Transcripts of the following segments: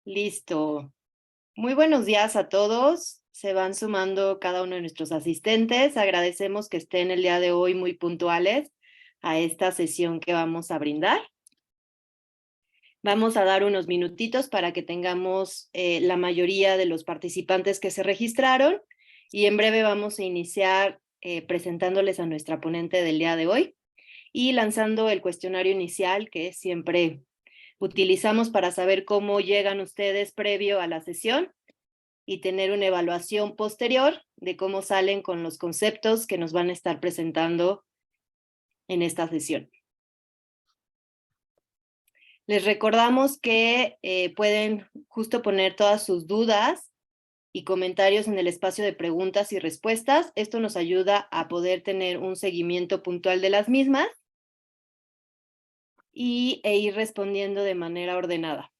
Listo. Muy buenos días a todos. Se van sumando cada uno de nuestros asistentes. Agradecemos que estén el día de hoy muy puntuales a esta sesión que vamos a brindar. Vamos a dar unos minutitos para que tengamos la mayoría de los participantes que se registraron y en breve vamos a iniciar presentándoles a nuestra ponente del día de hoy y lanzando el cuestionario inicial que siempre utilizamos para saber cómo llegan ustedes previo a la sesión y tener una evaluación posterior de cómo salen con los conceptos que nos van a estar presentando en esta sesión. Les recordamos que pueden justo poner todas sus dudas y comentarios en el espacio de preguntas y respuestas. Esto nos ayuda a poder tener un seguimiento puntual de las mismas e ir respondiendo de manera ordenada.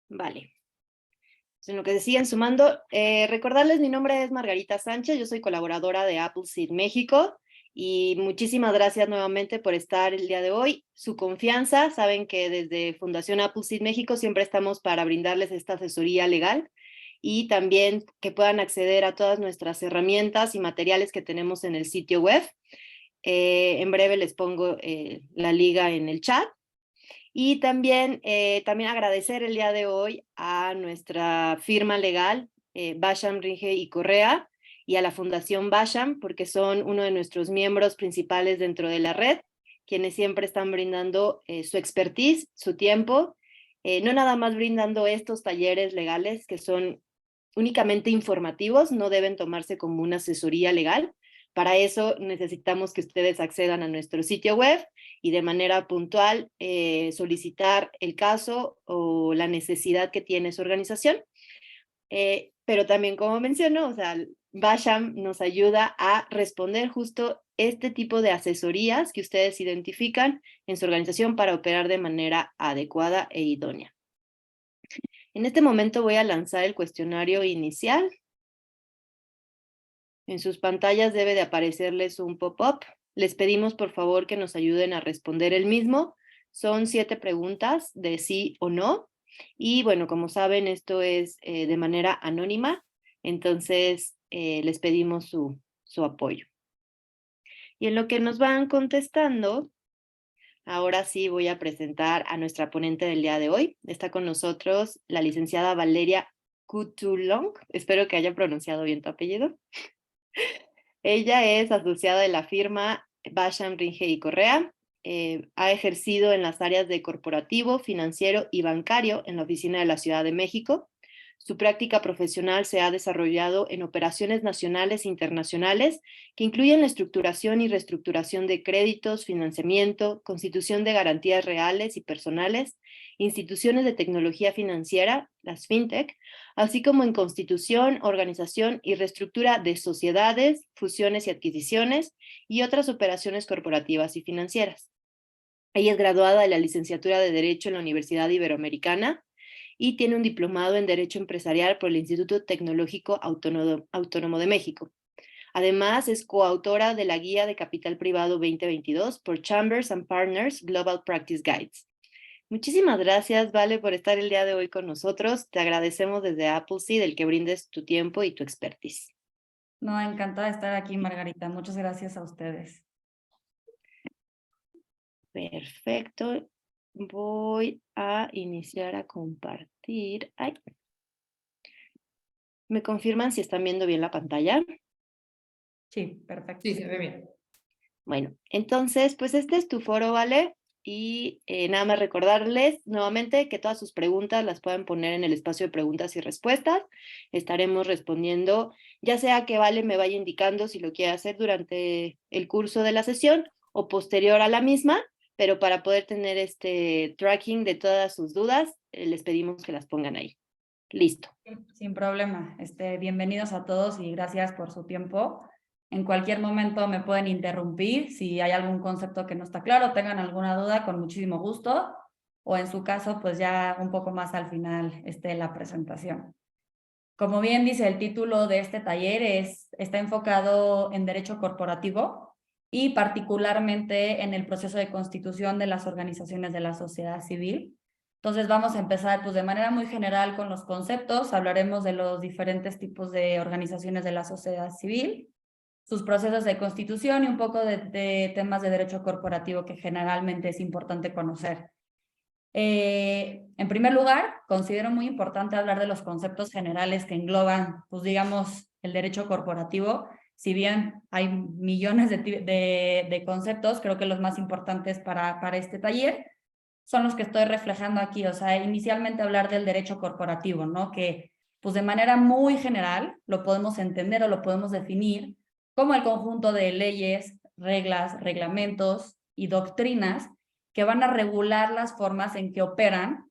Vale. En lo que se siguen sumando, recordarles, mi nombre es Margarita Sánchez, yo soy colaboradora de Appleseed México y muchísimas gracias nuevamente por estar el día de hoy. Su confianza, saben que desde Fundación Appleseed México siempre estamos para brindarles esta asesoría legal y también que puedan acceder a todas nuestras herramientas y materiales que tenemos en el sitio web. En breve les pongo la liga en el chat. Y también agradecer el día de hoy a nuestra firma legal, Basham, Ringe y Correa, y a la Fundación Basham, porque son uno de nuestros miembros principales dentro de la red, quienes siempre están brindando su expertise, su tiempo, no nada más brindando estos talleres legales que son únicamente informativos, no deben tomarse como una asesoría legal. Para eso necesitamos que ustedes accedan a nuestro sitio web y de manera puntual solicitar el caso o la necesidad que tiene su organización. Pero también, como menciono, o sea, Basham nos ayuda a responder justo este tipo de asesorías que ustedes identifican en su organización para operar de manera adecuada e idónea. En este momento voy a lanzar el cuestionario inicial. En sus pantallas debe de aparecerles un pop-up. Les pedimos por favor que nos ayuden a responder el mismo. Son 7 preguntas de sí o no. Y bueno, como saben, esto es de manera anónima. Entonces, les pedimos su apoyo. Y en lo que nos van contestando, ahora sí voy a presentar a nuestra ponente del día de hoy. Está con nosotros la licenciada Valeria Cutulong. Espero que haya pronunciado bien tu apellido. Ella es asociada de la firma Basham, Ringe y Correa. Ha ejercido en las áreas de corporativo, financiero y bancario en la oficina de la Ciudad de México. Su práctica profesional se ha desarrollado en operaciones nacionales e internacionales que incluyen la estructuración y reestructuración de créditos, financiamiento, constitución de garantías reales y personales, instituciones de tecnología financiera, las fintech, así como en constitución, organización y reestructura de sociedades, fusiones y adquisiciones y otras operaciones corporativas y financieras. Ella es graduada de la licenciatura de Derecho en la Universidad Iberoamericana y tiene un diplomado en Derecho Empresarial por el Instituto Tecnológico Autónomo de México. Además, es coautora de la Guía de Capital Privado 2022 por Chambers and Partners Global Practice Guides. Muchísimas gracias, Vale, por estar el día de hoy con nosotros. Te agradecemos desde Appleseed el que brindes tu tiempo y tu expertise. No, encantada de estar aquí, Margarita. Muchas gracias a ustedes. Perfecto. Voy a iniciar a compartir. Ay. ¿Me confirman si están viendo bien la pantalla? Sí, perfecto. Sí, se ve bien. Bueno, entonces, pues este es tu foro, ¿vale? Y nada más recordarles nuevamente que todas sus preguntas las pueden poner en el espacio de preguntas y respuestas. Estaremos respondiendo, ya sea que Vale me vaya indicando si lo quiere hacer durante el curso de la sesión o posterior a la misma, pero para poder tener este tracking de todas sus dudas, les pedimos que las pongan ahí. Listo. Sin problema. Bienvenidos a todos y gracias por su tiempo. En cualquier momento me pueden interrumpir si hay algún concepto que no está claro, tengan alguna duda, con muchísimo gusto. O en su caso, pues ya un poco más al final la presentación. Como bien dice el título de este taller, está enfocado en derecho corporativo y particularmente en el proceso de constitución de las organizaciones de la sociedad civil. Entonces vamos a empezar pues, de manera muy general con los conceptos. Hablaremos de los diferentes tipos de organizaciones de la sociedad civil, sus procesos de constitución y un poco de temas de derecho corporativo que generalmente es importante conocer. En primer lugar, considero muy importante hablar de los conceptos generales que engloban, pues digamos, el derecho corporativo. Si bien hay millones de conceptos, creo que los más importantes para este taller son los que estoy reflejando aquí. O sea, inicialmente hablar del derecho corporativo, ¿no? Que pues de manera muy general lo podemos entender o lo podemos definir como el conjunto de leyes, reglas, reglamentos y doctrinas que van a regular las formas en que operan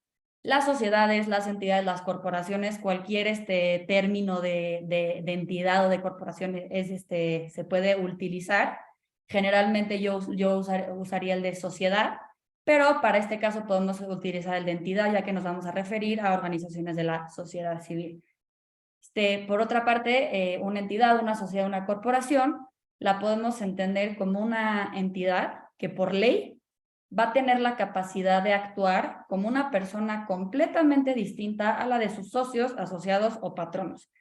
las sociedades, las entidades, las corporaciones, cualquier término de entidad o de corporación se puede utilizar. Generalmente yo usaría el de sociedad, pero para este caso podemos utilizar el de entidad, ya que nos vamos a referir a organizaciones de la sociedad civil. Por otra parte, una entidad, una sociedad, una corporación, la podemos entender como una entidad que por ley va a tener la capacidad de actuar como una persona completamente distinta a la de sus socios, asociados o patronos.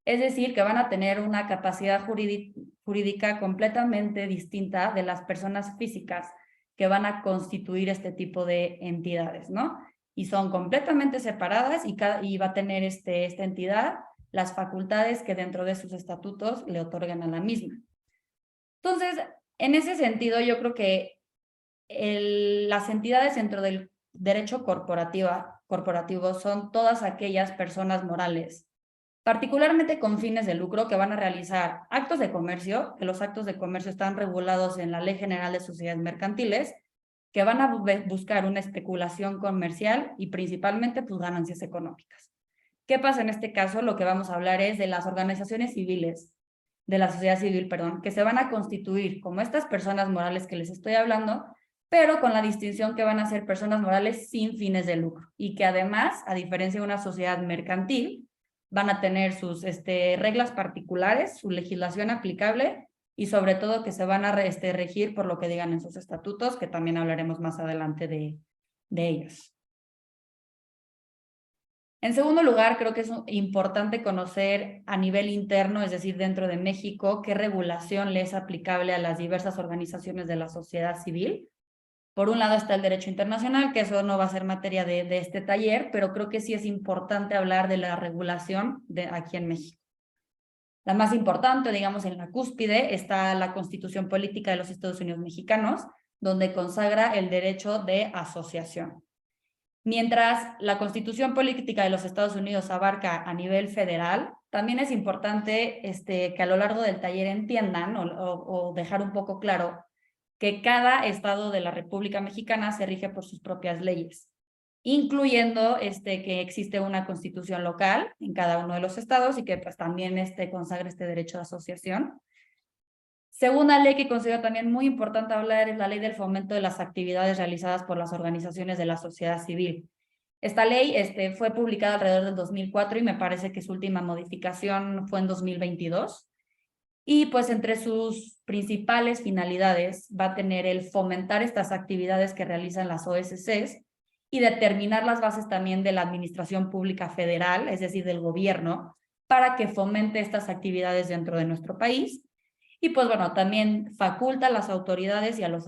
Es decir, que van a tener una capacidad jurídica completamente distinta de las personas físicas que van a constituir este tipo de entidades, ¿no? Y son completamente separadas y va a tener esta entidad las facultades que dentro de sus estatutos le otorgan a la misma. Entonces, en ese sentido, yo creo que las entidades dentro del derecho corporativo son todas aquellas personas morales, particularmente con fines de lucro, que van a realizar actos de comercio, que los actos de comercio están regulados en la Ley General de Sociedades Mercantiles, que van a buscar una especulación comercial y principalmente pues, ganancias económicas. ¿Qué pasa en este caso? Lo que vamos a hablar es de las organizaciones civiles, de la sociedad civil, perdón, que se van a constituir como estas personas morales que les estoy hablando, pero con la distinción que van a ser personas morales sin fines de lucro y que además, a diferencia de una sociedad mercantil, van a tener sus reglas particulares, su legislación aplicable y sobre todo que se van a regir por lo que digan en sus estatutos, que también hablaremos más adelante de ellos. En segundo lugar, creo que es importante conocer a nivel interno, es decir, dentro de México, qué regulación le es aplicable a las diversas organizaciones de la sociedad civil. Por un lado está el derecho internacional, que eso no va a ser materia de este taller, pero creo que sí es importante hablar de la regulación aquí en México. La más importante, digamos, en la cúspide, está la Constitución Política de los Estados Unidos Mexicanos, donde consagra el derecho de asociación. Mientras la Constitución Política de los Estados Unidos abarca a nivel federal, también es importante que a lo largo del taller entiendan o dejar un poco claro que cada estado de la República Mexicana se rige por sus propias leyes, incluyendo que existe una constitución local en cada uno de los estados y que pues, también consagra este derecho de asociación. Segunda ley que considero también muy importante hablar es la ley del fomento de las actividades realizadas por las organizaciones de la sociedad civil. Esta ley fue publicada alrededor del 2004 y me parece que su última modificación fue en 2022. Y pues entre sus principales finalidades va a tener el fomentar estas actividades que realizan las OSCs y determinar las bases también de la administración pública federal, es decir, del gobierno, para que fomente estas actividades dentro de nuestro país. Y pues bueno, también faculta a las autoridades y a los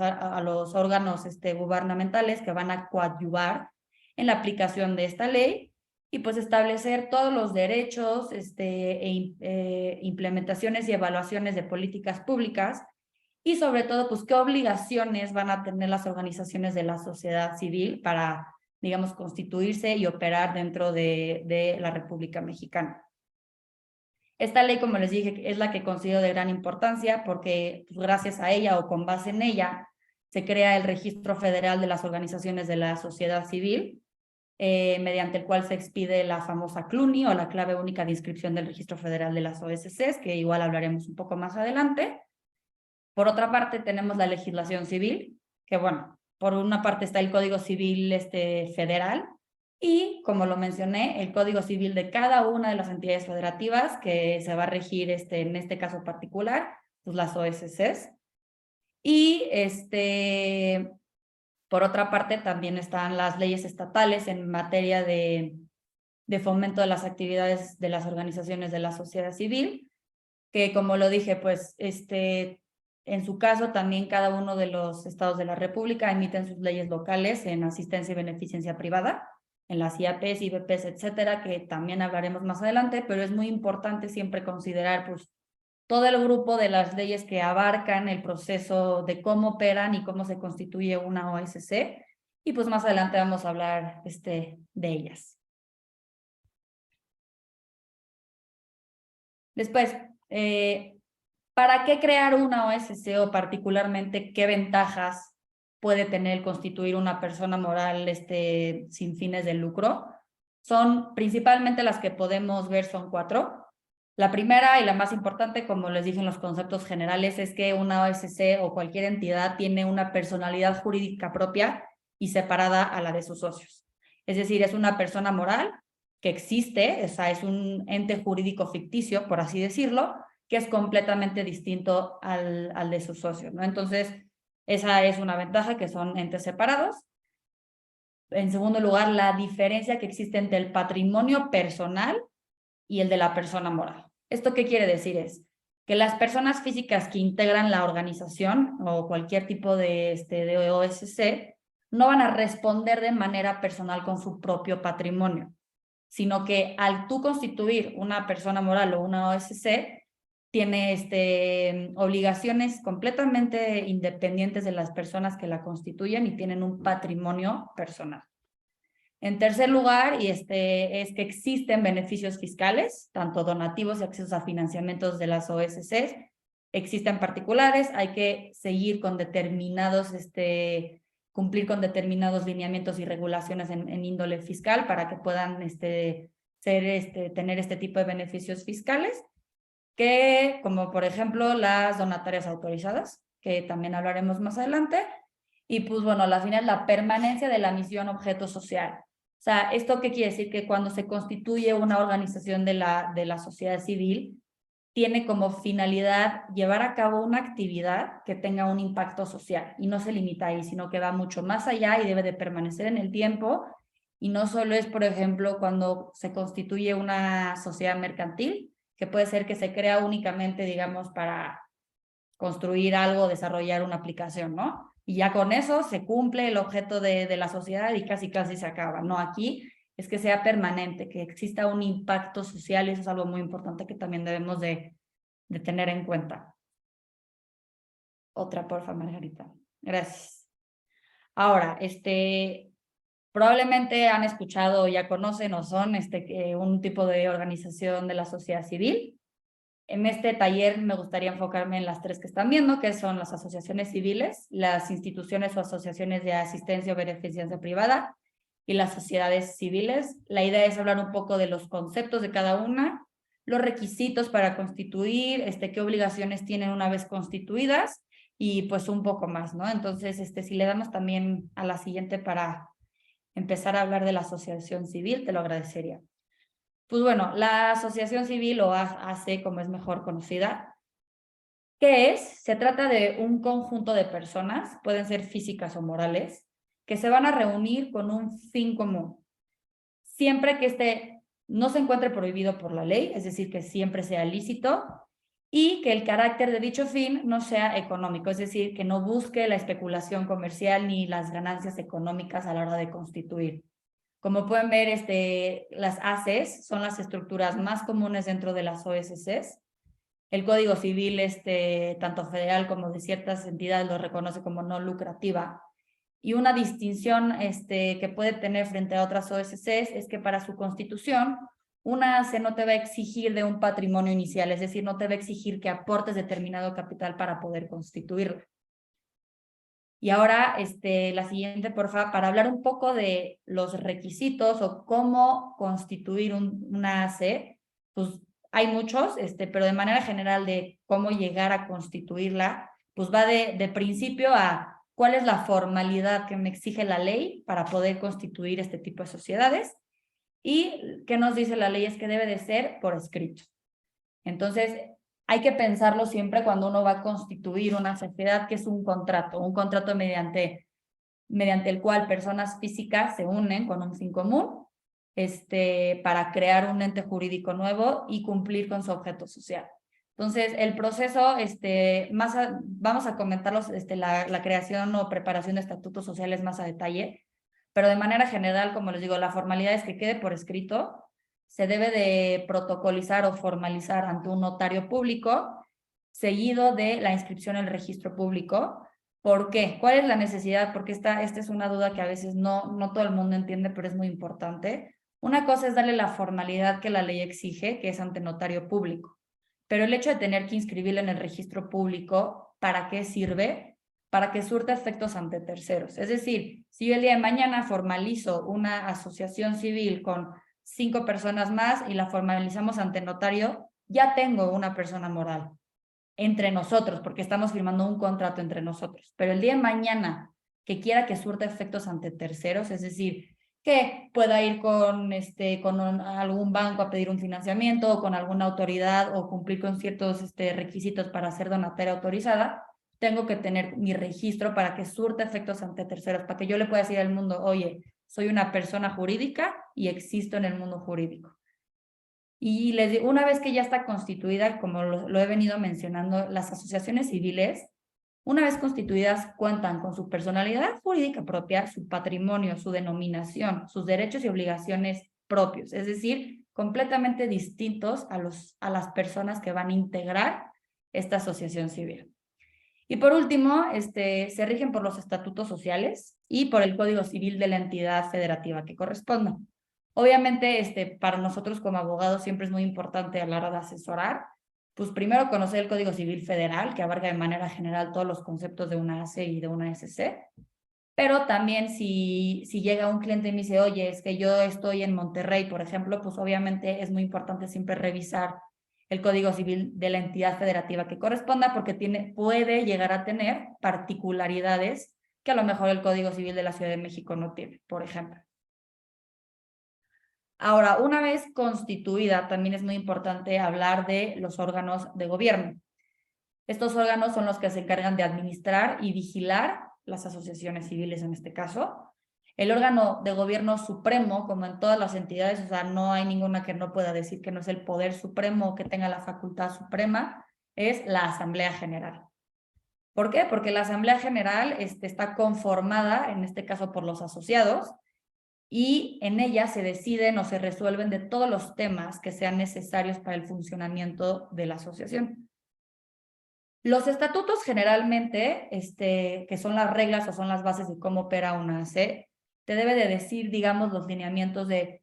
órganos gubernamentales que van a coadyuvar en la aplicación de esta ley y pues establecer todos los derechos, implementaciones y evaluaciones de políticas públicas y sobre todo, pues qué obligaciones van a tener las organizaciones de la sociedad civil para, digamos, constituirse y operar dentro de la República Mexicana. Esta ley, como les dije, es la que considero de gran importancia porque pues, gracias a ella o con base en ella se crea el Registro Federal de las Organizaciones de la Sociedad Civil, mediante el cual se expide la famosa CLUNY o la clave única de inscripción del Registro Federal de las OSCs, que igual hablaremos un poco más adelante. Por otra parte, tenemos la legislación civil, que bueno, por una parte está el Código Civil federal, Y, como lo mencioné, el Código Civil de cada una de las entidades federativas que se va a regir en este caso particular, pues las OSCs. Y por otra parte, también están las leyes estatales en materia de fomento de las actividades de las organizaciones de la sociedad civil, que como lo dije, pues en su caso también cada uno de los estados de la República emiten sus leyes locales en asistencia y beneficencia privada, en las IAPs, IBPs, etcétera, que también hablaremos más adelante, pero es muy importante siempre considerar pues todo el grupo de las leyes que abarcan el proceso de cómo operan y cómo se constituye una OSC, y pues más adelante vamos a hablar de ellas. Después, ¿para qué crear una OSC o particularmente qué ventajas puede tener constituir una persona moral sin fines de lucro? Son principalmente las que podemos ver, son 4. La primera y la más importante, como les dije en los conceptos generales, es que una OSC o cualquier entidad tiene una personalidad jurídica propia y separada a la de sus socios. Es decir, es una persona moral que existe, o sea, es un ente jurídico ficticio, por así decirlo, que es completamente distinto al de sus socios, ¿no? Entonces, esa es una ventaja, que son entes separados. En segundo lugar, la diferencia que existe entre el patrimonio personal y el de la persona moral. ¿Esto qué quiere decir? Es que las personas físicas que integran la organización o cualquier tipo de OSC no van a responder de manera personal con su propio patrimonio, sino que al tú constituir una persona moral o una OSC, tiene obligaciones completamente independientes de las personas que la constituyen y tienen un patrimonio personal. En tercer lugar, es que existen beneficios fiscales, tanto donativos y accesos a financiamientos de las OSCs. Existen particulares, hay que seguir con determinados, cumplir con determinados lineamientos y regulaciones en índole fiscal para que puedan tener este tipo de beneficios fiscales, que como por ejemplo las donatarias autorizadas, que también hablaremos más adelante. Y pues bueno, al final la permanencia de la misión objeto social. O sea, ¿esto qué quiere decir? Que cuando se constituye una organización de la sociedad civil, tiene como finalidad llevar a cabo una actividad que tenga un impacto social, y no se limita ahí, sino que va mucho más allá y debe de permanecer en el tiempo. Y no solo es, por ejemplo, cuando se constituye una sociedad mercantil, que puede ser que se crea únicamente, digamos, para construir algo, desarrollar una aplicación, ¿no? Y ya con eso se cumple el objeto de la sociedad y casi se acaba. No, aquí es que sea permanente, que exista un impacto social, y eso es algo muy importante que también debemos de tener en cuenta. Otra, porfa, Margarita. Gracias. Ahora, probablemente han escuchado o ya conocen o son un tipo de organización de la sociedad civil. En este taller me gustaría enfocarme en las 3 que están viendo, que son las asociaciones civiles, las instituciones o asociaciones de asistencia o beneficencia privada y las sociedades civiles. La idea es hablar un poco de los conceptos de cada una, los requisitos para constituir, qué obligaciones tienen una vez constituidas y pues un poco más, ¿no? Entonces, si le damos también a la siguiente para empezar a hablar de la asociación civil, te lo agradecería. Pues bueno, la asociación civil o AC, como es mejor conocida, ¿qué es? Se trata de un conjunto de personas, pueden ser físicas o morales, que se van a reunir con un fin común. Siempre que no se encuentre prohibido por la ley, es decir, que siempre sea lícito, y que el carácter de dicho fin no sea económico, es decir, que no busque la especulación comercial ni las ganancias económicas a la hora de constituir. Como pueden ver, las ACs son las estructuras más comunes dentro de las OSCs. El Código Civil, tanto federal como de ciertas entidades, lo reconoce como no lucrativa. Y una distinción que puede tener frente a otras OSCs es que para su constitución, una AC no te va a exigir de un patrimonio inicial, es decir, no te va a exigir que aportes determinado capital para poder constituirlo. Y ahora, la siguiente, porfa, para hablar un poco de los requisitos o cómo constituir una AC, pues hay muchos, pero de manera general de cómo llegar a constituirla, pues va de principio a cuál es la formalidad que me exige la ley para poder constituir este tipo de sociedades. Y qué nos dice la ley es que debe de ser por escrito. Entonces, hay que pensarlo siempre cuando uno va a constituir una sociedad, que es un contrato mediante el cual personas físicas se unen con un fin común para crear un ente jurídico nuevo y cumplir con su objeto social. Entonces, el proceso, vamos a comentarlos, la creación o preparación de estatutos sociales más a detalle, pero de manera general, como les digo, la formalidad es que quede por escrito, se debe de protocolizar o formalizar ante un notario público, seguido de la inscripción en el registro público. ¿Por qué? ¿Cuál es la necesidad? Porque esta es una duda que a veces no todo el mundo entiende, pero es muy importante. Una cosa es darle la formalidad que la ley exige, que es ante notario público. Pero el hecho de tener que inscribirlo en el registro público, ¿para qué sirve? Para que surta efectos ante terceros. Es decir, si yo el día de mañana formalizo una asociación civil con 5 personas más y la formalizamos ante notario, ya tengo una persona moral entre nosotros, porque estamos firmando un contrato entre nosotros. Pero el día de mañana que quiera que surta efectos ante terceros, es decir, que pueda ir con algún banco a pedir un financiamiento o con alguna autoridad o cumplir con ciertos requisitos para ser donataria autorizada, tengo que tener mi registro para que surta efectos ante terceros, para que yo le pueda decir al mundo, oye, soy una persona jurídica y existo en el mundo jurídico. Y les digo, una vez que ya está constituida, como lo he venido mencionando, las asociaciones civiles, una vez constituidas, cuentan con su personalidad jurídica propia, su patrimonio, su denominación, sus derechos y obligaciones propios, es decir, completamente distintos a las personas que van a integrar esta asociación civil. Y por último, se rigen por los estatutos sociales y por el Código Civil de la entidad federativa que corresponda. Obviamente, para nosotros como abogados siempre es muy importante a la hora de asesorar, pues primero conocer el Código Civil Federal, que abarca de manera general todos los conceptos de una AC y de una SC, pero también si llega un cliente y me dice, oye, es que yo estoy en Monterrey, por ejemplo, pues obviamente es muy importante siempre revisar el Código Civil de la entidad federativa que corresponda, porque puede llegar a tener particularidades que a lo mejor el Código Civil de la Ciudad de México no tiene, por ejemplo. Ahora, una vez constituida, también es muy importante hablar de los órganos de gobierno. Estos órganos son los que se encargan de administrar y vigilar las asociaciones civiles en este caso. El órgano de gobierno supremo, como en todas las entidades, o sea, no hay ninguna que no pueda decir que no es el poder supremo o que tenga la facultad suprema, es la Asamblea General. ¿Por qué? Porque la Asamblea General está conformada, en este caso por los asociados, y en ella se deciden o se resuelven de todos los temas que sean necesarios para el funcionamiento de la asociación. Los estatutos generalmente, que son las reglas o son las bases de cómo opera una AC, te debe de decir, digamos, los lineamientos de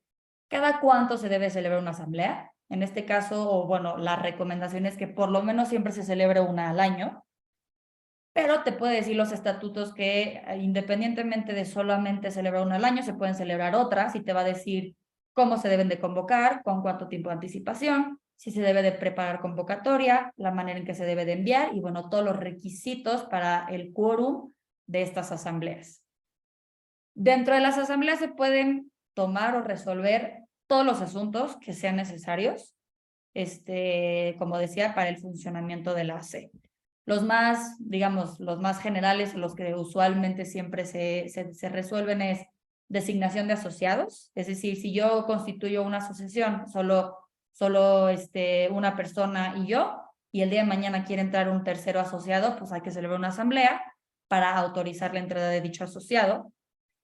cada cuánto se debe celebrar una asamblea. En este caso, o bueno, la recomendación es que por lo menos siempre se celebre una al año, pero te puede decir los estatutos que independientemente de solamente celebrar una al año, se pueden celebrar otras y te va a decir cómo se deben de convocar, con cuánto tiempo de anticipación, si se debe de preparar convocatoria, la manera en que se debe de enviar y bueno, todos los requisitos para el quórum de estas asambleas. Dentro de las asambleas se pueden tomar o resolver todos los asuntos que sean necesarios, como decía, para el funcionamiento de la AC. Los más, digamos, los más generales, los que usualmente siempre se resuelven es designación de asociados, es decir, si yo constituyo una asociación, solo una persona y yo, y el día de mañana quiere entrar un tercero asociado, pues hay que celebrar una asamblea para autorizar la entrada de dicho asociado.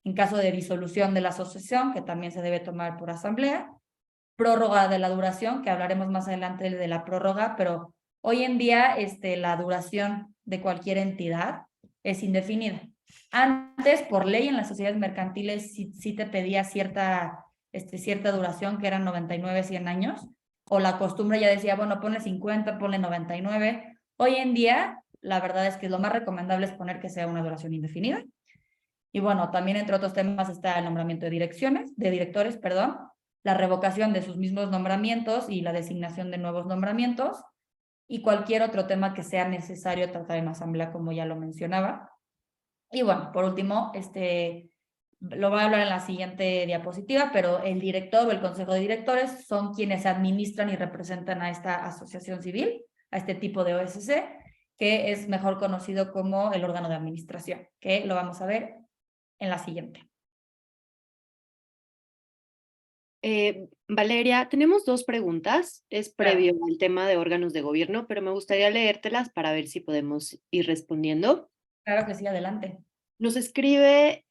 En caso de disolución de la asociación, que también se debe tomar por asamblea, prórroga de la duración, que hablaremos más adelante de la prórroga, pero hoy en día la duración de cualquier entidad es indefinida. Antes, por ley en las sociedades mercantiles, sí te pedía cierta duración, que eran 99, 100 años, o la costumbre ya decía, bueno, ponle 50, ponle 99. Hoy en día, la verdad es que lo más recomendable es poner que sea una duración indefinida. Y bueno, también entre otros temas está el nombramiento de directores, perdón, la revocación de sus mismos nombramientos y la designación de nuevos nombramientos, y cualquier otro tema que sea necesario tratar en asamblea, como ya lo mencionaba. Y bueno, por último, lo voy a hablar en la siguiente diapositiva, pero el director o el consejo de directores son quienes administran y representan a esta asociación civil, a este tipo de OSC, que es mejor conocido como el órgano de administración, que lo vamos a ver en la siguiente. Valeria, tenemos 2 preguntas. Es previo Claro. al tema de órganos de gobierno, pero me gustaría leértelas para ver si podemos ir respondiendo. Claro que sí, adelante. Nos escribe,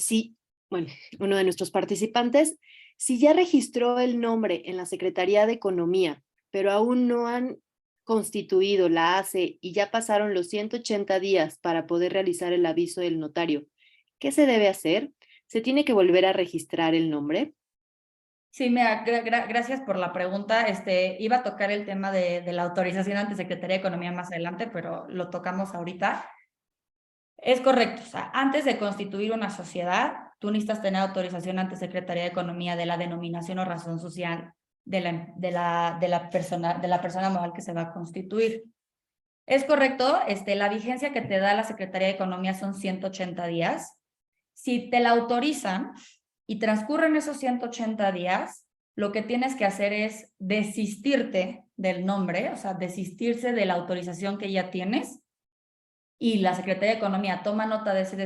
sí, bueno, uno de nuestros participantes, si ya registró el nombre en la Secretaría de Economía, pero aún no han constituido la ACE y ya pasaron los 180 días para poder realizar el aviso del notario, ¿qué se debe hacer? ¿Se tiene que volver a registrar el nombre? Sí, mira, gracias por la pregunta. Iba a tocar el tema de la autorización ante Secretaría de Economía más adelante, pero lo tocamos ahorita. Es correcto, o sea, antes de constituir una sociedad, tú necesitas tener autorización ante Secretaría de Economía de la denominación o razón social de la persona moral que se va a constituir. Es correcto, la vigencia que te da la Secretaría de Economía son 180 días. Si te la autorizan y transcurren esos 180 días, lo que tienes que hacer es desistirte del nombre, o sea, desistirse de la autorización que ya tienes, y la Secretaría de Economía toma nota de ese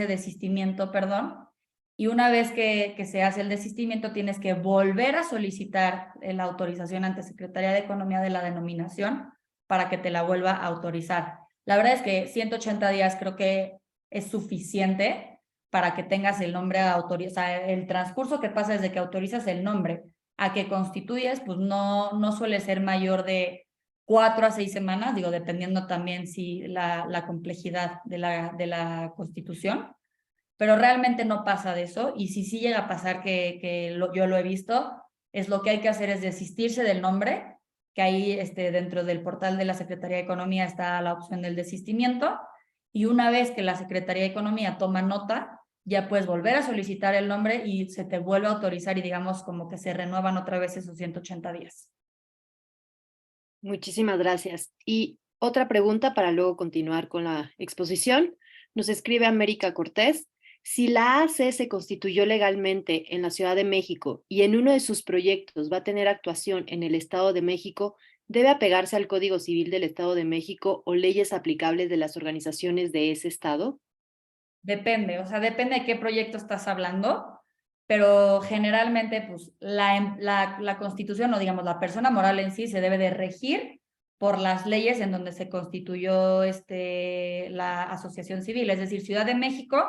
desistimiento, perdón, y una vez que se hace el desistimiento, tienes que volver a solicitar la autorización ante Secretaría de Economía de la denominación para que te la vuelva a autorizar. La verdad es que 180 días creo que es suficiente para que tengas el nombre autorizado. O sea, el transcurso que pasa desde que autorizas el nombre a que constituyes, pues no suele ser mayor de 4 a 6 semanas, digo, dependiendo también si la complejidad de la constitución, pero realmente no pasa de eso, y si sí llega a pasar yo lo he visto, es lo que hay que hacer es desistirse del nombre, que ahí dentro del portal de la Secretaría de Economía está la opción del desistimiento, y una vez que la Secretaría de Economía toma nota, ya puedes volver a solicitar el nombre y se te vuelve a autorizar y digamos como que se renuevan otra vez esos 180 días. Muchísimas gracias. Y otra pregunta para luego continuar con la exposición. Nos escribe América Cortés. Si la AC se constituyó legalmente en la Ciudad de México y en uno de sus proyectos va a tener actuación en el Estado de México, ¿debe apegarse al Código Civil del Estado de México o leyes aplicables de las organizaciones de ese estado? Depende, o sea, depende de qué proyecto estás hablando, pero generalmente, pues, la constitución o, digamos, la persona moral en sí se debe de regir por las leyes en donde se constituyó la asociación civil, es decir, Ciudad de México,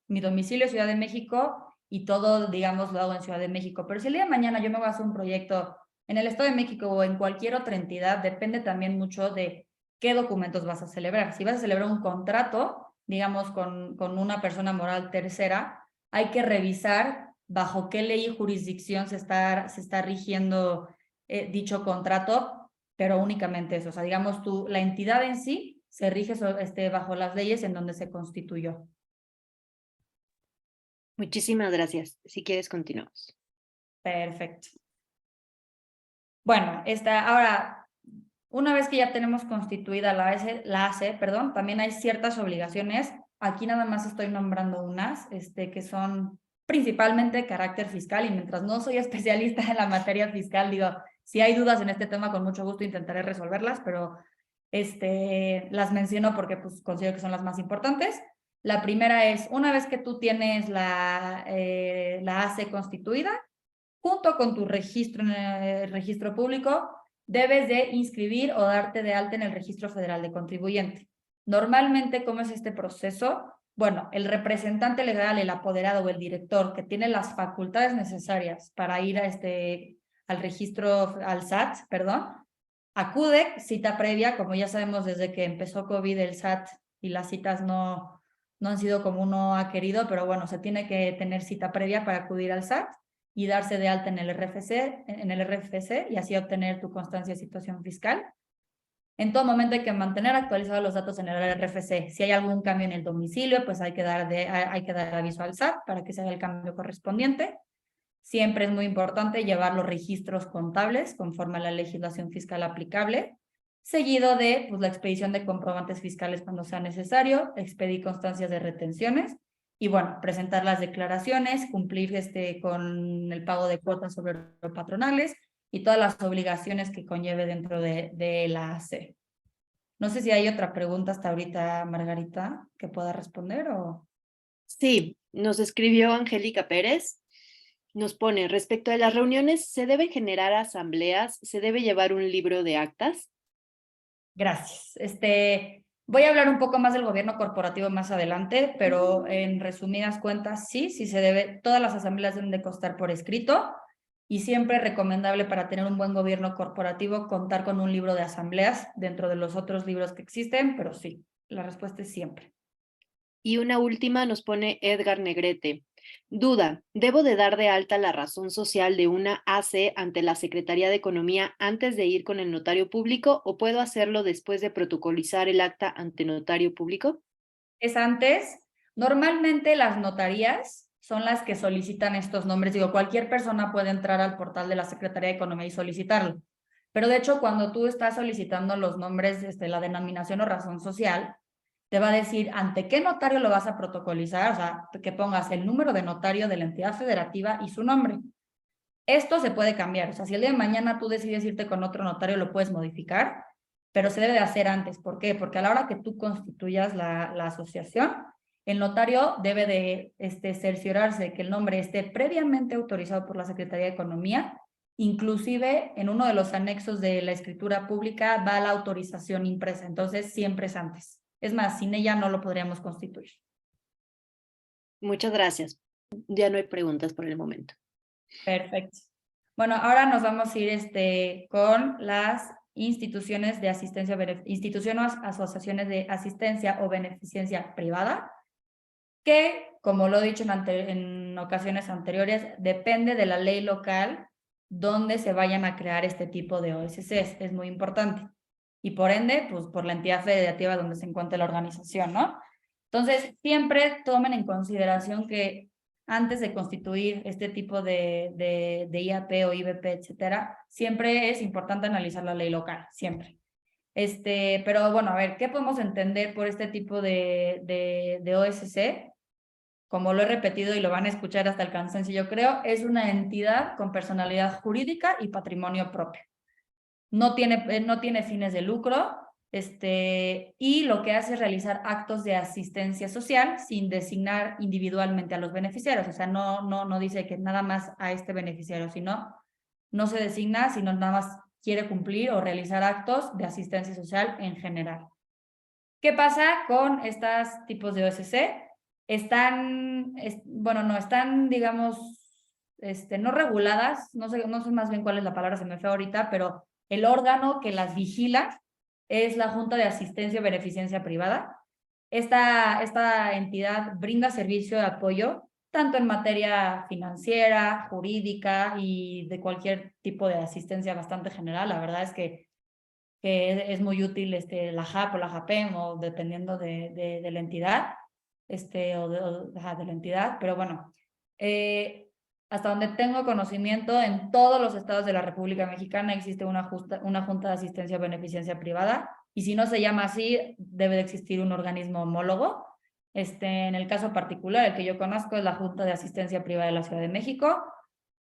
mi domicilio es Ciudad de México y todo, digamos, lo hago en Ciudad de México. Pero si el día de mañana yo me voy a hacer un proyecto en el Estado de México o en cualquier otra entidad, depende también mucho de qué documentos vas a celebrar. Si vas a celebrar un contrato, digamos, con una persona moral tercera, hay que revisar bajo qué ley y jurisdicción se está rigiendo dicho contrato, pero únicamente eso. O sea, digamos, la entidad en sí se rige bajo las leyes en donde se constituyó. Muchísimas gracias. Si quieres, continuamos. Perfecto. Bueno, ahora, una vez que ya tenemos constituida la ACE, perdón, también hay ciertas obligaciones. Aquí nada más estoy nombrando unas, que son principalmente de carácter fiscal, y mientras no soy especialista en la materia fiscal, digo, si hay dudas en este tema, con mucho gusto intentaré resolverlas, pero las menciono porque pues, considero que son las más importantes. La primera es, una vez que tú tienes la ACE constituida, junto con tu registro en el registro público, debes de inscribir o darte de alta en el Registro Federal de Contribuyente. Normalmente, ¿cómo es este proceso? Bueno, el representante legal, el apoderado o el director que tiene las facultades necesarias para ir al registro, al SAT, perdón, acude, cita previa, como ya sabemos desde que empezó COVID, el SAT y las citas no han sido como uno ha querido, pero bueno, se tiene que tener cita previa para acudir al SAT y darse de alta en el RFC y así obtener tu constancia de situación fiscal. En todo momento hay que mantener actualizados los datos en el RFC. Si hay algún cambio en el domicilio, pues hay que dar aviso al SAT para que se haga el cambio correspondiente. Siempre es muy importante llevar los registros contables conforme a la legislación fiscal aplicable. seguido de pues, la expedición de comprobantes fiscales cuando sea necesario, expedir constancias de retenciones y, bueno, presentar las declaraciones, cumplir con el pago de cuotas sobre los patronales y todas las obligaciones que conlleve dentro de la AC. No sé si hay otra pregunta hasta ahorita, Margarita, que pueda responder o... Sí, nos escribió Angélica Pérez. Nos pone, respecto a las reuniones, ¿se deben generar asambleas? ¿Se debe llevar un libro de actas? Gracias. Voy a hablar un poco más del gobierno corporativo más adelante, pero en resumidas cuentas, sí se debe, todas las asambleas deben de constar por escrito y siempre es recomendable para tener un buen gobierno corporativo contar con un libro de asambleas dentro de los otros libros que existen, pero sí, la respuesta es siempre. Y una última nos pone Edgar Negrete. Duda, ¿debo de dar de alta la razón social de una AC ante la Secretaría de Economía antes de ir con el notario público o puedo hacerlo después de protocolizar el acta ante notario público? Es antes, normalmente las notarías son las que solicitan estos nombres. Digo, cualquier persona puede entrar al portal de la Secretaría de Economía y solicitarlo. Pero de hecho, cuando tú estás solicitando los nombres, la denominación o razón social, te va a decir ante qué notario lo vas a protocolizar, o sea, que pongas el número de notario de la entidad federativa y su nombre. Esto se puede cambiar, o sea, si el día de mañana tú decides irte con otro notario, lo puedes modificar, pero se debe de hacer antes. ¿Por qué? Porque a la hora que tú constituyas la asociación, el notario debe de cerciorarse de que el nombre esté previamente autorizado por la Secretaría de Economía, inclusive en uno de los anexos de la escritura pública va la autorización impresa, entonces siempre es antes. Es más, sin ella no lo podríamos constituir. Muchas gracias. Ya no hay preguntas por el momento. Perfecto. Bueno, ahora nos vamos a ir con las instituciones de asistencia, instituciones, asociaciones de asistencia o beneficencia privada, que, como lo he dicho en ocasiones anteriores, depende de la ley local donde se vayan a crear este tipo de OSCs. Es muy importante. Y por ende, pues por la entidad federativa donde se encuentre la organización, ¿no? Entonces, siempre tomen en consideración que antes de constituir este tipo de IAP o IBP, etcétera, siempre es importante analizar la ley local, siempre. Pero bueno, a ver, ¿qué podemos entender por este tipo de OSC? Como lo he repetido y lo van a escuchar hasta el cansancio, yo creo, es una entidad con personalidad jurídica y patrimonio propio. No tiene fines de lucro, y lo que hace es realizar actos de asistencia social sin designar individualmente a los beneficiarios. O sea, no dice que nada más a este beneficiario, sino no se designa, sino nada más quiere cumplir o realizar actos de asistencia social en general. ¿Qué pasa con estos tipos de OSC? Están, digamos, no reguladas, no sé más bien cuál es la palabra, se me fue ahorita, pero el órgano que las vigila es la Junta de Asistencia y Beneficencia Privada. Esta entidad brinda servicio de apoyo tanto en materia financiera, jurídica y de cualquier tipo de asistencia bastante general. La verdad es que es muy útil la JAP o la JAPEM, o dependiendo de la entidad, de la entidad, pero bueno, hasta donde tengo conocimiento, en todos los estados de la República Mexicana existe una Junta de Asistencia o Beneficencia Privada, y si no se llama así, debe de existir un organismo homólogo. En el caso particular, el que yo conozco es la Junta de Asistencia Privada de la Ciudad de México,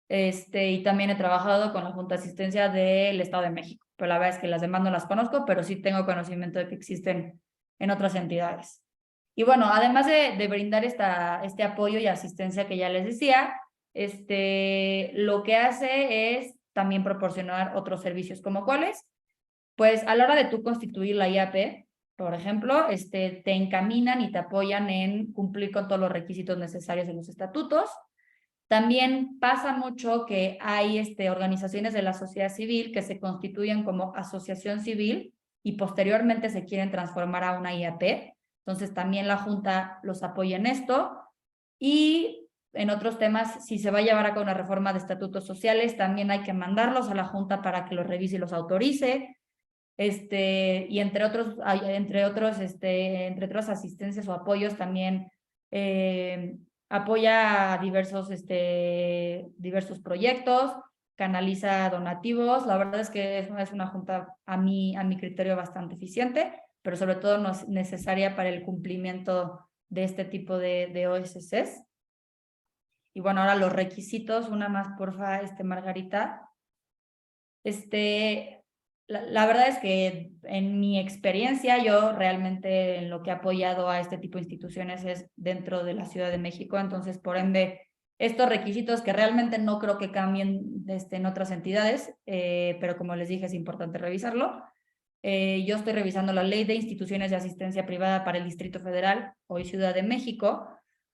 y también he trabajado con la Junta de Asistencia del Estado de México, pero la verdad es que las demás no las conozco, pero sí tengo conocimiento de que existen en otras entidades. Y bueno, además de brindar este apoyo y asistencia que ya les decía, lo que hace es también proporcionar otros servicios, ¿como cuáles? Pues a la hora de tú constituir la IAP, por ejemplo, te encaminan y te apoyan en cumplir con todos los requisitos necesarios en los estatutos. También pasa mucho que hay organizaciones de la sociedad civil que se constituyen como asociación civil y posteriormente se quieren transformar a una IAP. Entonces también la Junta los apoya en esto. Y en otros temas, si se va a llevar a cabo una reforma de estatutos sociales, también hay que mandarlos a la Junta para que los revise y los autorice. Y entre otras asistencias o apoyos también apoya diversos proyectos, canaliza donativos. La verdad es que es una junta a mi criterio bastante eficiente, pero sobre todo no es necesaria para el cumplimiento de este tipo de OSCs. Y bueno, ahora los requisitos, una más porfa, Margarita. La verdad es que en mi experiencia, yo realmente en lo que he apoyado a este tipo de instituciones es dentro de la Ciudad de México, entonces por ende estos requisitos que realmente no creo que cambien en otras entidades, pero como les dije es importante revisarlo. Yo estoy revisando la Ley de Instituciones de Asistencia Privada para el Distrito Federal, hoy Ciudad de México,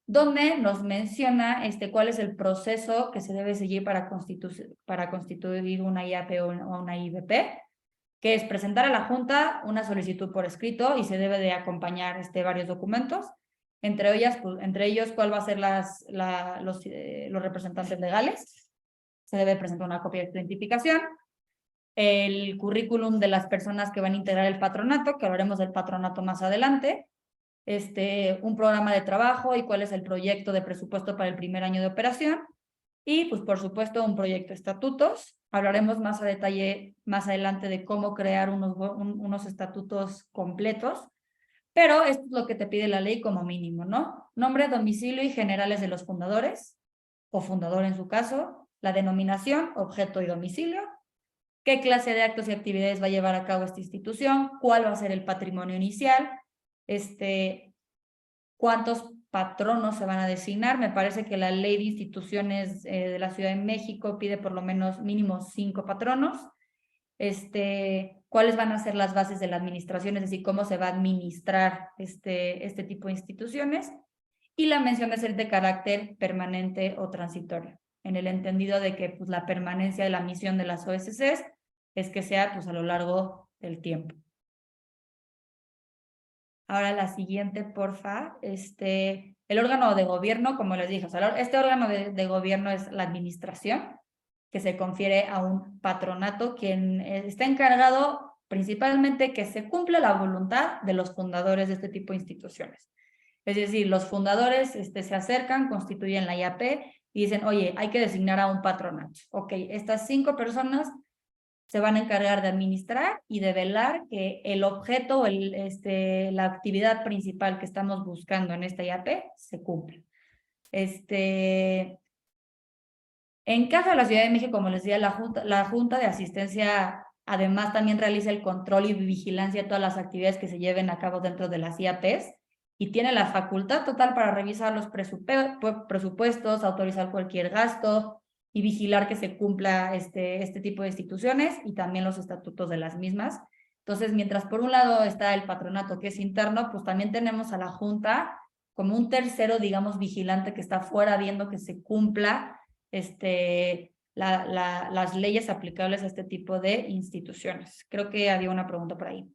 donde nos menciona cuál es el proceso que se debe seguir para constituir una IAP o una IBP, que es presentar a la Junta una solicitud por escrito y se debe de acompañar varios documentos, entre ellos cuál va a ser los representantes legales, se debe presentar una copia de identificación, el currículum de las personas que van a integrar el patronato, que hablaremos del patronato más adelante, un programa de trabajo y cuál es el proyecto de presupuesto para el primer año de operación, y pues por supuesto un proyecto de estatutos. Hablaremos más a detalle más adelante de cómo crear unos estatutos completos, pero esto es lo que te pide la ley como mínimo, ¿no? Nombre, domicilio y generales de los fundadores, o fundador en su caso, la denominación, objeto y domicilio, qué clase de actos y actividades va a llevar a cabo esta institución, cuál va a ser el patrimonio inicial, cuántos patronos se van a designar. Me parece que la ley de instituciones de la Ciudad de México pide por lo menos mínimo 5 patronos. Cuáles van a ser las bases de la administración, es decir, cómo se va a administrar este tipo de instituciones, y la mención de ser de carácter permanente o transitorio, en el entendido de que pues, la permanencia de la misión de las OSCs es que sea pues, a lo largo del tiempo. Ahora la siguiente, porfa. El órgano de gobierno, como les dije, o sea, este órgano de gobierno es la administración, que se confiere a un patronato, quien está encargado principalmente que se cumpla la voluntad de los fundadores de este tipo de instituciones. Es decir, los fundadores se acercan, constituyen la IAP y dicen, oye, hay que designar a un patronato. Ok, estas 5 personas se van a encargar de administrar y de velar que el objeto, la actividad principal que estamos buscando en esta IAP se cumpla. En caso de la Ciudad de México, como les decía, la Junta de Asistencia además también realiza el control y vigilancia de todas las actividades que se lleven a cabo dentro de las IAPs y tiene la facultad total para revisar los presupuestos, autorizar cualquier gasto y vigilar que se cumpla este tipo de instituciones y también los estatutos de las mismas. Entonces, mientras por un lado está el patronato que es interno, pues también tenemos a la Junta como un tercero, digamos, vigilante que está fuera viendo que se cumpla las leyes aplicables a este tipo de instituciones. Creo que había una pregunta por ahí.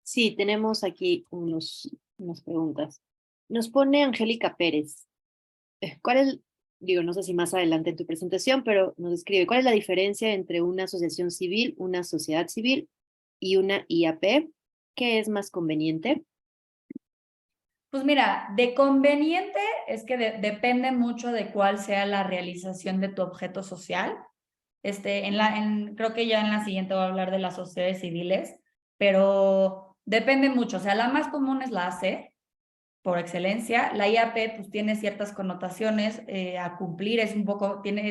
Sí, tenemos aquí unas preguntas. Nos pone Angélica Pérez. ¿Cuál es, no sé si más adelante en tu presentación, pero nos escribe, ¿cuál es la diferencia entre una asociación civil, una sociedad civil y una IAP? ¿Qué es más conveniente? Pues mira, de conveniente es que depende mucho de cuál sea la realización de tu objeto social. Creo que ya en la siguiente voy a hablar de las sociedades civiles, pero depende mucho. O sea, la más común es la AC, por excelencia. La IAP pues tiene ciertas connotaciones a cumplir, es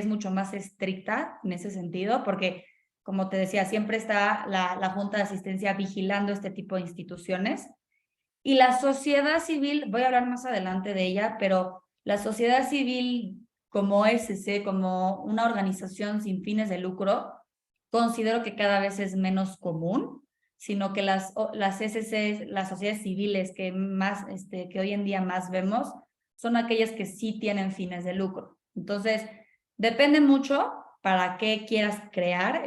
mucho más estricta en ese sentido, porque como te decía, siempre está la Junta de Asistencia vigilando este tipo de instituciones. Y la sociedad civil, voy a hablar más adelante de ella, pero la sociedad civil como SC, como una organización sin fines de lucro, considero que cada vez es menos común, sino que las SC, las sociedades civiles que hoy en día más vemos, son aquellas que sí tienen fines de lucro. Entonces, depende mucho para qué quieras crear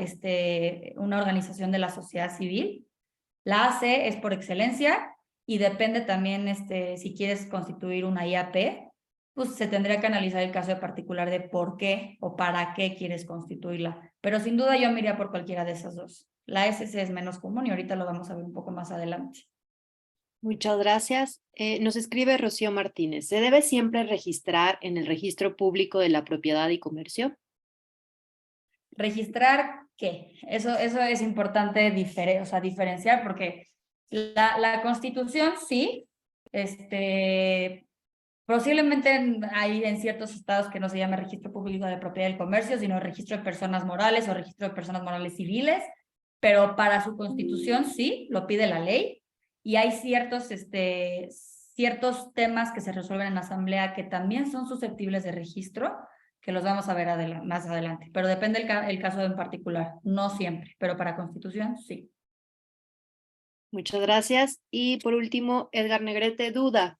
una organización de la sociedad civil. La AC es por excelencia y depende también si quieres constituir una IAP, pues se tendría que analizar el caso de particular de por qué o para qué quieres constituirla. Pero sin duda yo me iría por cualquiera de esas dos. La SC es menos común y ahorita lo vamos a ver un poco más adelante. Muchas gracias. Nos escribe Rocío Martínez. ¿Se debe siempre registrar en el registro público de la propiedad y comercio? ¿Registrar qué? Eso es importante diferenciar porque la Constitución sí, posiblemente hay en ciertos estados que no se llama registro público de propiedad del comercio, sino registro de personas morales o registro de personas morales civiles, pero para su Constitución sí, lo pide la ley, y hay ciertos temas que se resuelven en la Asamblea que también son susceptibles de registro, que los vamos a ver más adelante, pero depende el caso en particular, no siempre, pero para Constitución sí. Muchas gracias. Y por último, Edgar Negrete duda.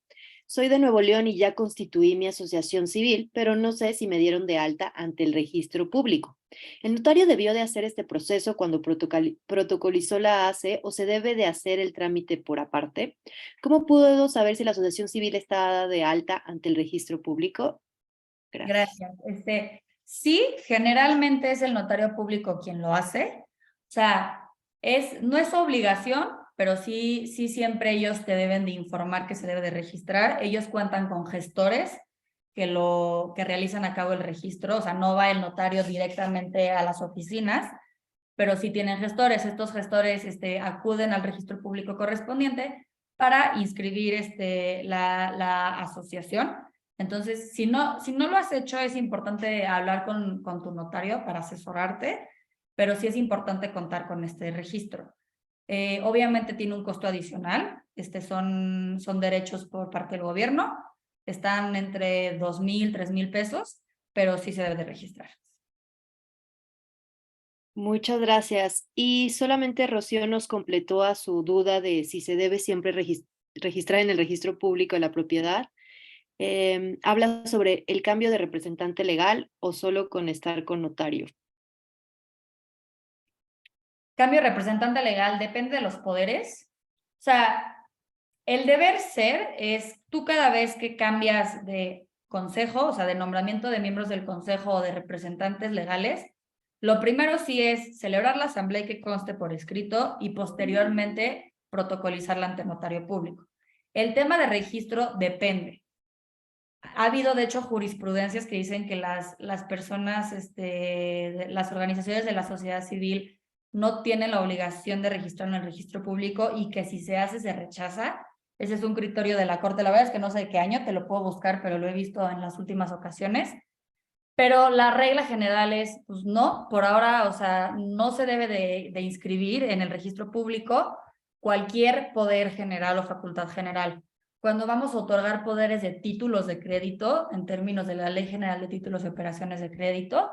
Soy de Nuevo León y ya constituí mi asociación civil, pero no sé si me dieron de alta ante el registro público. ¿El notario debió de hacer este proceso cuando protocolizó la AC o se debe de hacer el trámite por aparte? ¿Cómo puedo saber si la asociación civil está dada de alta ante el registro público? Gracias. Gracias. Sí, generalmente es el notario público quien lo hace. O sea, no es obligación, pero sí siempre ellos te deben de informar que se debe de registrar. Ellos cuentan con gestores que realizan a cabo el registro. O sea, no va el notario directamente a las oficinas, pero sí tienen gestores. Estos gestores acuden al registro público correspondiente para inscribir la asociación. Entonces, si no lo has hecho, es importante hablar con tu notario para asesorarte, pero sí es importante contar con este registro. Obviamente tiene un costo adicional, son derechos por parte del gobierno, están entre 2,000, 3,000 pesos, pero sí se debe de registrar. Muchas gracias. Y solamente Rocío nos completó a su duda de si se debe siempre registrar en el registro público de la propiedad. Habla sobre el cambio de representante legal o solo con estar con notario. Cambio de representante legal depende de los poderes. O sea, el deber ser es tú cada vez que cambias de consejo, o sea, de nombramiento de miembros del consejo o de representantes legales, lo primero sí es celebrar la asamblea y que conste por escrito y posteriormente protocolizarla ante notario público. El tema de registro depende. Ha habido, de hecho, jurisprudencias que dicen que las personas, las organizaciones de la sociedad civil no tienen la obligación de registrar en el registro público y que si se hace, se rechaza. Ese es un criterio de la Corte. La verdad es que no sé de qué año, te lo puedo buscar, pero lo he visto en las últimas ocasiones. Pero la regla general es, pues no, por ahora, o sea, no se debe de inscribir en el registro público cualquier poder general o facultad general. Cuando vamos a otorgar poderes de títulos de crédito, en términos de la Ley General de Títulos y Operaciones de Crédito,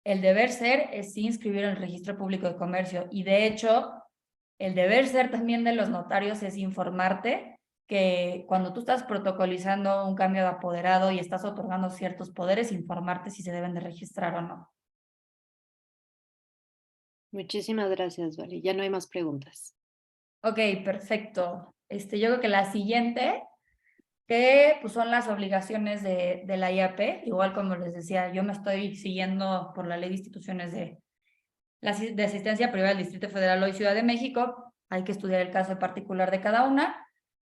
el deber ser es sí inscribir en el registro público de comercio. Y de hecho, el deber ser también de los notarios es informarte que cuando tú estás protocolizando un cambio de apoderado y estás otorgando ciertos poderes, informarte si se deben de registrar o no. Muchísimas gracias, Vale. Ya no hay más preguntas. Ok, perfecto. Yo creo que la siguiente, que pues, son las obligaciones de la IAP. Igual como les decía, yo me estoy siguiendo por la Ley de Instituciones de Asistencia Privada del Distrito Federal hoy Ciudad de México. Hay que estudiar el caso particular de cada una.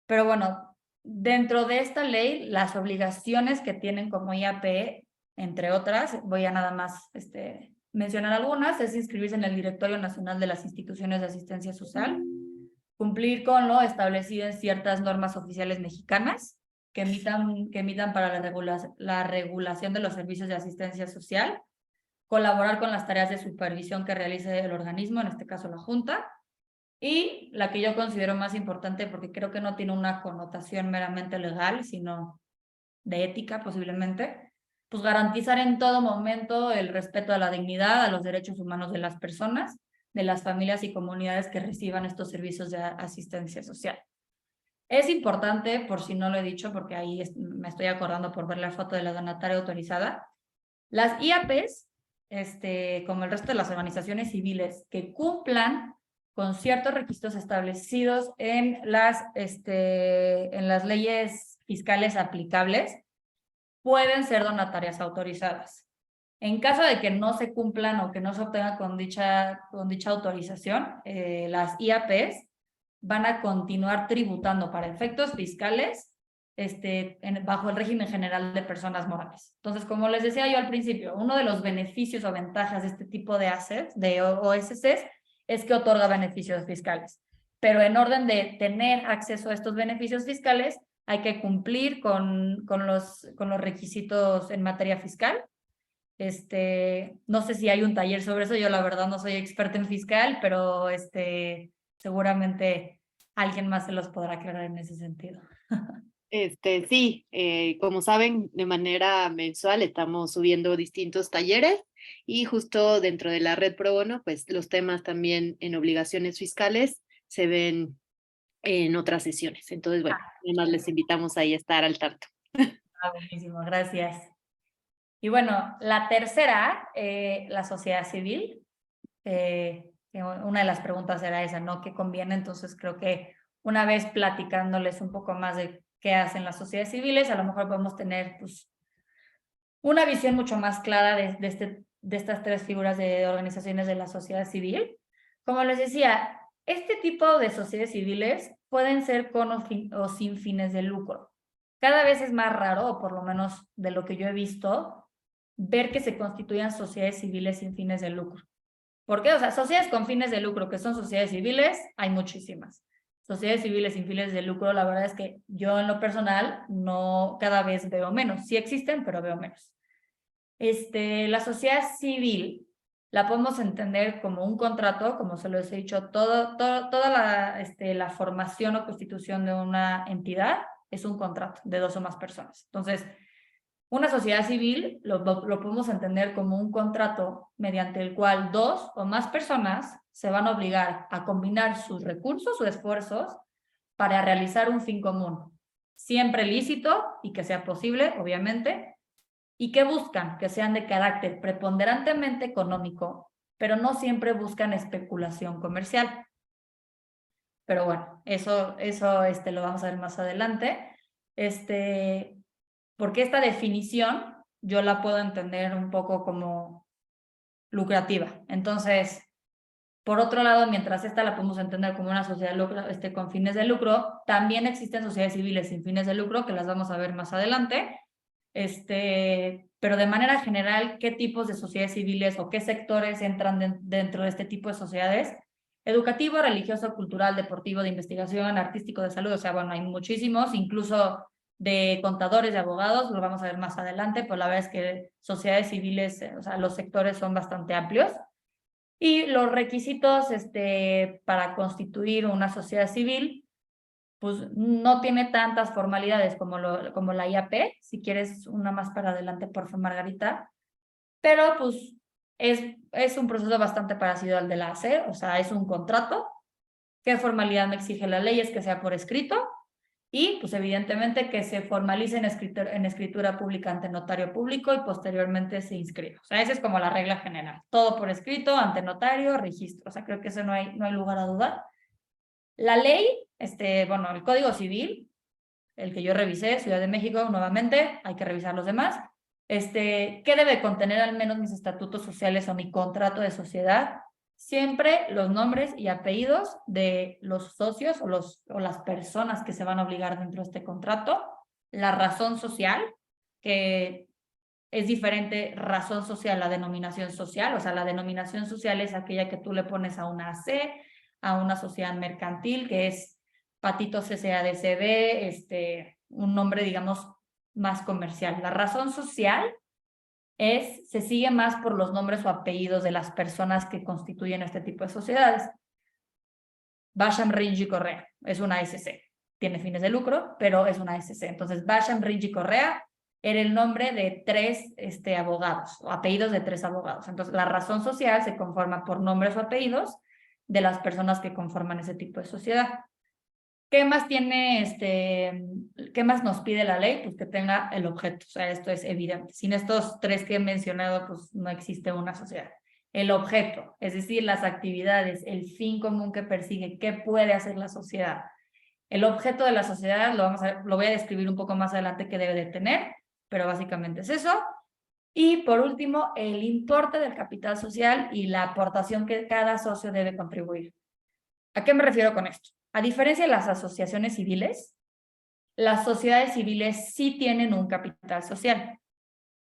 Pero bueno, dentro de esta ley, las obligaciones que tienen como IAP, entre otras, voy a nada más mencionar algunas, es inscribirse en el Directorio Nacional de las Instituciones de Asistencia Social, cumplir con lo establecido en ciertas normas oficiales mexicanas que emitan para la regulación de los servicios de asistencia social, colaborar con las tareas de supervisión que realice el organismo, en este caso la Junta, y la que yo considero más importante porque creo que no tiene una connotación meramente legal, sino de ética posiblemente, pues garantizar en todo momento el respeto a la dignidad, a los derechos humanos de las personas, de las familias y comunidades que reciban estos servicios de asistencia social. Es importante, por si no lo he dicho, porque ahí me estoy acordando por ver la foto de la donataria autorizada, las IAPs, como el resto de las organizaciones civiles que cumplan con ciertos requisitos establecidos en las leyes fiscales aplicables, pueden ser donatarias autorizadas. En caso de que no se cumplan o que no se obtenga con dicha autorización, las IAPs van a continuar tributando para efectos fiscales bajo el régimen general de personas morales. Entonces, como les decía yo al principio, uno de los beneficios o ventajas de este tipo de assets, de OSCs, es que otorga beneficios fiscales. Pero en orden de tener acceso a estos beneficios fiscales, hay que cumplir con los requisitos en materia fiscal. No sé si hay un taller sobre eso, yo la verdad no soy experta en fiscal, pero seguramente alguien más se los podrá aclarar en ese sentido. Sí, como saben, de manera mensual estamos subiendo distintos talleres y justo dentro de la red Pro Bono, pues los temas también en obligaciones fiscales se ven en otras sesiones. Entonces, bueno, además les invitamos ahí a estar al tanto. Buenísimo, gracias. Y bueno, la tercera, la sociedad civil. Una de las preguntas era esa, ¿no? ¿Qué conviene? Entonces creo que una vez platicándoles un poco más de qué hacen las sociedades civiles, a lo mejor podemos tener pues, una visión mucho más clara de estas tres figuras de organizaciones de la sociedad civil. Como les decía, este tipo de sociedades civiles pueden ser con o sin fines de lucro. Cada vez es más raro, o por lo menos de lo que yo he visto, ver que se constituyan sociedades civiles sin fines de lucro. ¿Por qué? O sea, sociedades con fines de lucro, que son sociedades civiles, hay muchísimas. Sociedades civiles sin fines de lucro, la verdad es que yo en lo personal no cada vez veo menos. Sí existen, pero veo menos. La sociedad civil la podemos entender como un contrato, como se los he dicho, toda la formación o constitución de una entidad es un contrato de dos o más personas. Entonces, una sociedad civil lo podemos entender como un contrato mediante el cual dos o más personas se van a obligar a combinar sus recursos o esfuerzos para realizar un fin común, siempre lícito y que sea posible, obviamente, y que buscan que sean de carácter preponderantemente económico, pero no siempre buscan especulación comercial. Pero bueno, eso lo vamos a ver más adelante. Porque esta definición yo la puedo entender un poco como lucrativa. Entonces, por otro lado, mientras esta la podemos entender como una sociedad con fines de lucro, también existen sociedades civiles sin fines de lucro, que las vamos a ver más adelante. Pero de manera general, ¿qué tipos de sociedades civiles o qué sectores entran dentro de este tipo de sociedades? Educativo, religioso, cultural, deportivo, de investigación, artístico, de salud, o sea, bueno, hay muchísimos, incluso de contadores, de abogados, lo vamos a ver más adelante, pues la verdad es que sociedades civiles, o sea, los sectores son bastante amplios. Y los requisitos para constituir una sociedad civil, pues no tiene tantas formalidades como la IAP. Si quieres una más para adelante, por favor, Margarita. Pero pues es un proceso bastante parecido al de la AC, o sea, es un contrato. ¿Qué formalidad me exige la ley? Es que sea por escrito y pues evidentemente que se formalice en escritura pública ante notario público y posteriormente se inscriba. O sea, esa es como la regla general. Todo por escrito, ante notario, registro. O sea, creo que eso no hay lugar a dudar. La ley, bueno, el Código Civil, el que yo revisé, Ciudad de México, nuevamente, hay que revisar los demás. ¿Qué debe contener al menos mis estatutos sociales o mi contrato de sociedad? Siempre los nombres y apellidos de los socios o las personas que se van a obligar dentro de este contrato, la razón social, que es diferente razón social a denominación social, o sea, la denominación social es aquella que tú le pones a una AC, a una sociedad mercantil, que es Patitos SADCB, un nombre, digamos, más comercial. La razón social se sigue más por los nombres o apellidos de las personas que constituyen este tipo de sociedades. Basham Rinji Correa es una SC, tiene fines de lucro, pero es una SC. Entonces, Basham Rinji Correa era el nombre de tres abogados, o apellidos de tres abogados. Entonces, la razón social se conforma por nombres o apellidos de las personas que conforman ese tipo de sociedad. ¿Qué más qué más nos pide la ley? Pues que tenga el objeto, o sea, esto es evidente. Sin estos tres que he mencionado, pues no existe una sociedad. El objeto, es decir, las actividades, el fin común que persigue, qué puede hacer la sociedad. El objeto de la sociedad lo voy a describir un poco más adelante qué debe de tener, pero básicamente es eso. Y por último, el importe del capital social y la aportación que cada socio debe contribuir. ¿A qué me refiero con esto? A diferencia de las asociaciones civiles, las sociedades civiles sí tienen un capital social.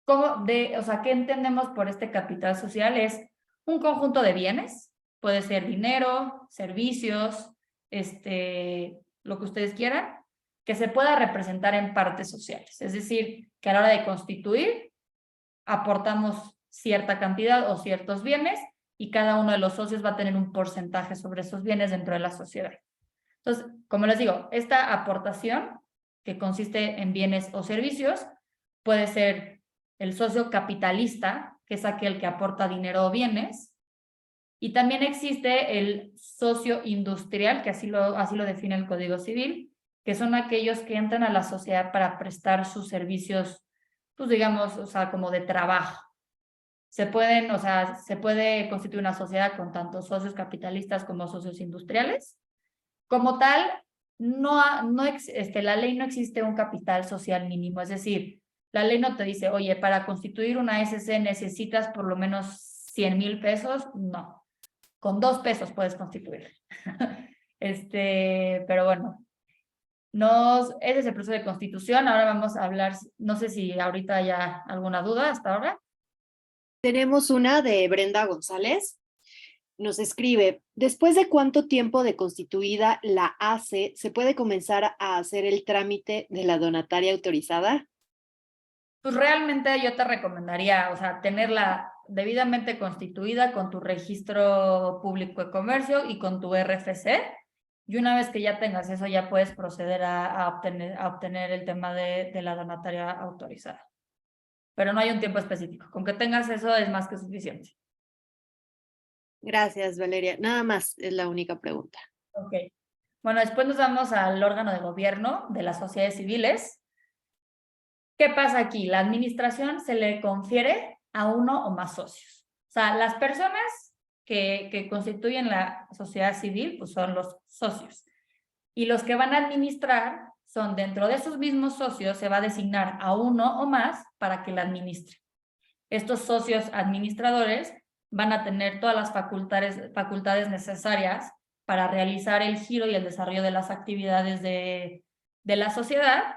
O sea, ¿qué entendemos por este capital social? Es un conjunto de bienes, puede ser dinero, servicios, lo que ustedes quieran, que se pueda representar en partes sociales. Es decir, que a la hora de constituir, aportamos cierta cantidad o ciertos bienes y cada uno de los socios va a tener un porcentaje sobre esos bienes dentro de la sociedad. Entonces, como les digo, esta aportación, que consiste en bienes o servicios, puede ser el socio capitalista, que es aquel que aporta dinero o bienes, y también existe el socio industrial, que así lo define el Código Civil, que son aquellos que entran a la sociedad para prestar sus servicios, pues digamos, o sea, como de trabajo. Se puede constituir una sociedad con tanto socios capitalistas como socios industriales. Como tal, la ley no existe un capital social mínimo, es decir, la ley no te dice, oye, para constituir una SC necesitas por lo menos 100,000 pesos, no, con 2 pesos puedes constituir. Pero bueno, ese es el proceso de constitución. Ahora vamos a hablar, no sé si ahorita hay alguna duda hasta ahora. Tenemos una de Brenda González. Nos escribe, ¿después de cuánto tiempo de constituida la ACE se puede comenzar a hacer el trámite de la donataria autorizada? Pues realmente yo te recomendaría, o sea, tenerla debidamente constituida con tu registro público de comercio y con tu RFC. Y una vez que ya tengas eso, ya puedes proceder a obtener el tema de la donataria autorizada. Pero no hay un tiempo específico. Con que tengas eso es más que suficiente. Gracias, Valeria. Nada más es la única pregunta. Ok. Bueno, después nos vamos al órgano de gobierno de las sociedades civiles. ¿Qué pasa aquí? La administración se le confiere a uno o más socios. O sea, las personas que constituyen la sociedad civil, pues son los socios. Y los que van a administrar son dentro de esos mismos socios, se va a designar a uno o más para que la administre. Estos socios administradores van a tener todas las facultades necesarias para realizar el giro y el desarrollo de las actividades de la sociedad,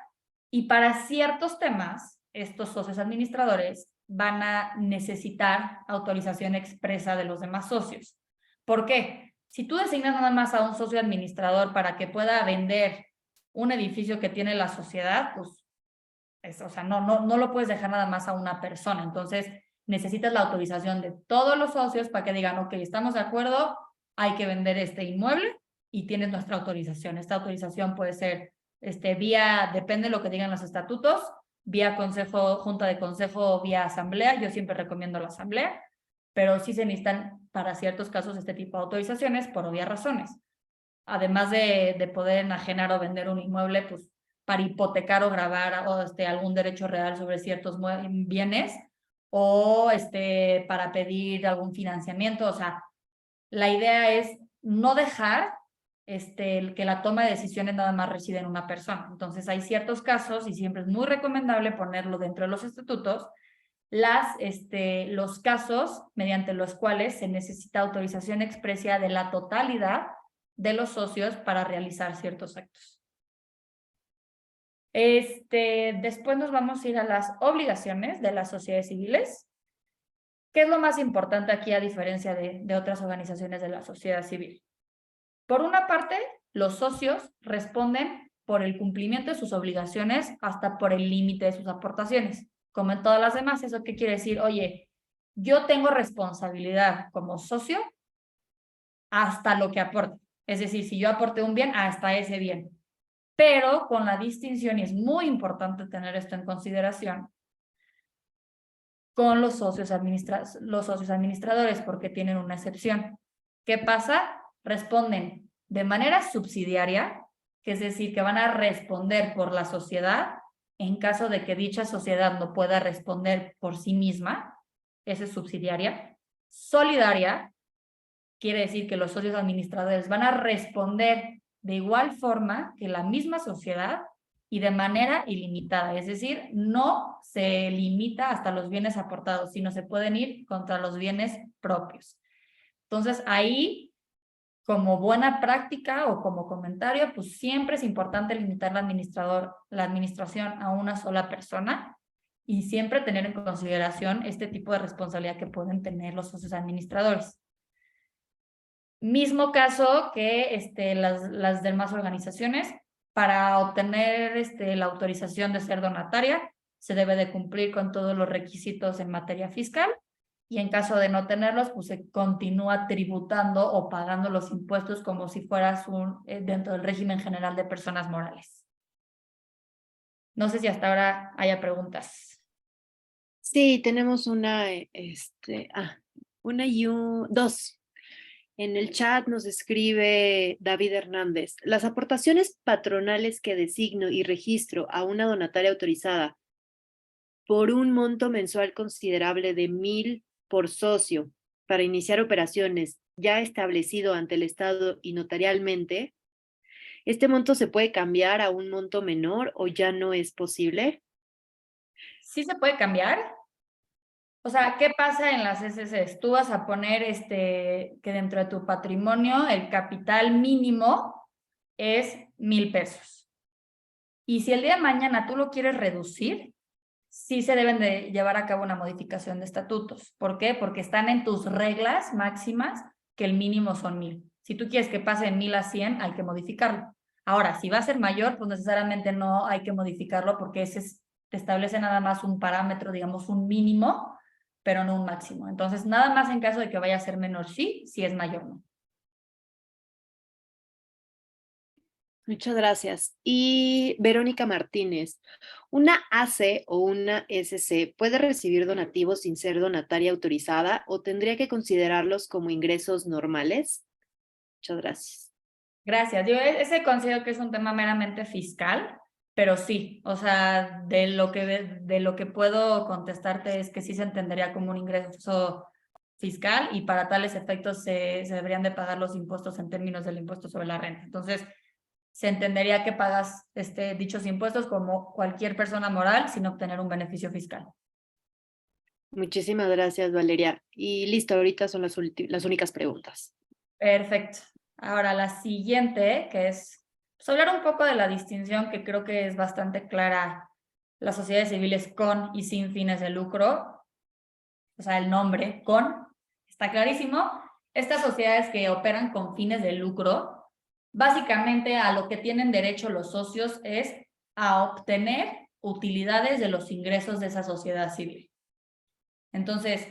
y para ciertos temas, estos socios administradores van a necesitar autorización expresa de los demás socios. ¿Por qué? Si tú designas nada más a un socio administrador para que pueda vender un edificio que tiene la sociedad, pues o sea, no lo puedes dejar nada más a una persona. Entonces, necesitas la autorización de todos los socios para que digan, ok, estamos de acuerdo, hay que vender este inmueble y tienes nuestra autorización. Esta autorización puede ser depende de lo que digan los estatutos, vía consejo, junta de consejo o vía asamblea. Yo siempre recomiendo la asamblea, pero sí se necesitan para ciertos casos este tipo de autorizaciones por obvias razones. Además de poder enajenar o vender un inmueble, pues para hipotecar o grabar o algún derecho real sobre ciertos bienes, o para pedir algún financiamiento. O sea, la idea es no dejar que la toma de decisiones nada más reside en una persona. Entonces hay ciertos casos, y siempre es muy recomendable ponerlo dentro de los estatutos, los casos mediante los cuales se necesita autorización expresa de la totalidad de los socios para realizar ciertos actos. Después nos vamos a ir a las obligaciones de las sociedades civiles. ¿Qué es lo más importante aquí a diferencia de otras organizaciones de la sociedad civil? Por una parte, los socios responden por el cumplimiento de sus obligaciones hasta por el límite de sus aportaciones. Como en todas las demás, ¿eso qué quiere decir? Oye, yo tengo responsabilidad como socio hasta lo que aporte. Es decir, si yo aporté un bien, hasta ese bien. Pero con la distinción, y es muy importante tener esto en consideración, con los socios administradores, porque tienen una excepción. ¿Qué pasa? Responden de manera subsidiaria, que es decir, que van a responder por la sociedad en caso de que dicha sociedad no pueda responder por sí misma. Esa es subsidiaria. Solidaria, quiere decir que los socios administradores van a responder de igual forma que la misma sociedad y de manera ilimitada. Es decir, no se limita hasta los bienes aportados, sino se pueden ir contra los bienes propios. Entonces, ahí como buena práctica o como comentario, pues siempre es importante limitar la administración a una sola persona y siempre tener en consideración este tipo de responsabilidad que pueden tener los socios administradores. Mismo caso que las demás organizaciones. Para obtener la autorización de ser donataria, se debe de cumplir con todos los requisitos en materia fiscal y en caso de no tenerlos, pues se continúa tributando o pagando los impuestos como si fueras dentro del régimen general de personas morales. No sé si hasta ahora haya preguntas. Sí, tenemos dos. En el chat nos escribe David Hernández. Las aportaciones patronales que designo y registro a una donataria autorizada por un monto mensual considerable de 1,000 por socio para iniciar operaciones ya establecido ante el Estado y notarialmente, ¿este monto se puede cambiar a un monto menor o ya no es posible? ¿Sí se puede cambiar? O sea, ¿qué pasa en las SCs? Tú vas a poner que dentro de tu patrimonio el capital mínimo es 1,000 pesos. Y si el día de mañana tú lo quieres reducir, sí se deben de llevar a cabo una modificación de estatutos. ¿Por qué? Porque están en tus reglas máximas que el mínimo son 1,000. Si tú quieres que pase de 1,000 a 100, hay que modificarlo. Ahora, si va a ser mayor, pues necesariamente no hay que modificarlo porque te establece nada más un parámetro, digamos un mínimo, pero no un máximo. Entonces, nada más en caso de que vaya a ser menor, sí, si es mayor, no. Muchas gracias. Y Verónica Martínez, ¿una AC o una SC puede recibir donativos sin ser donataria autorizada o tendría que considerarlos como ingresos normales? Muchas gracias. Gracias. Yo ese considero que es un tema meramente fiscal, pero sí, o sea, de lo que puedo contestarte es que sí se entendería como un ingreso fiscal y para tales efectos se deberían de pagar los impuestos en términos del impuesto sobre la renta. Entonces, se entendería que pagas dichos impuestos como cualquier persona moral sin obtener un beneficio fiscal. Muchísimas gracias, Valeria. Y listo, ahorita son las únicas preguntas. Perfecto. Ahora la siguiente, que es pues, hablar un poco de la distinción que creo que es bastante clara las sociedades civiles con y sin fines de lucro. O sea, el nombre, con, está clarísimo. Estas sociedades que operan con fines de lucro, básicamente a lo que tienen derecho los socios es a obtener utilidades de los ingresos de esa sociedad civil. Entonces,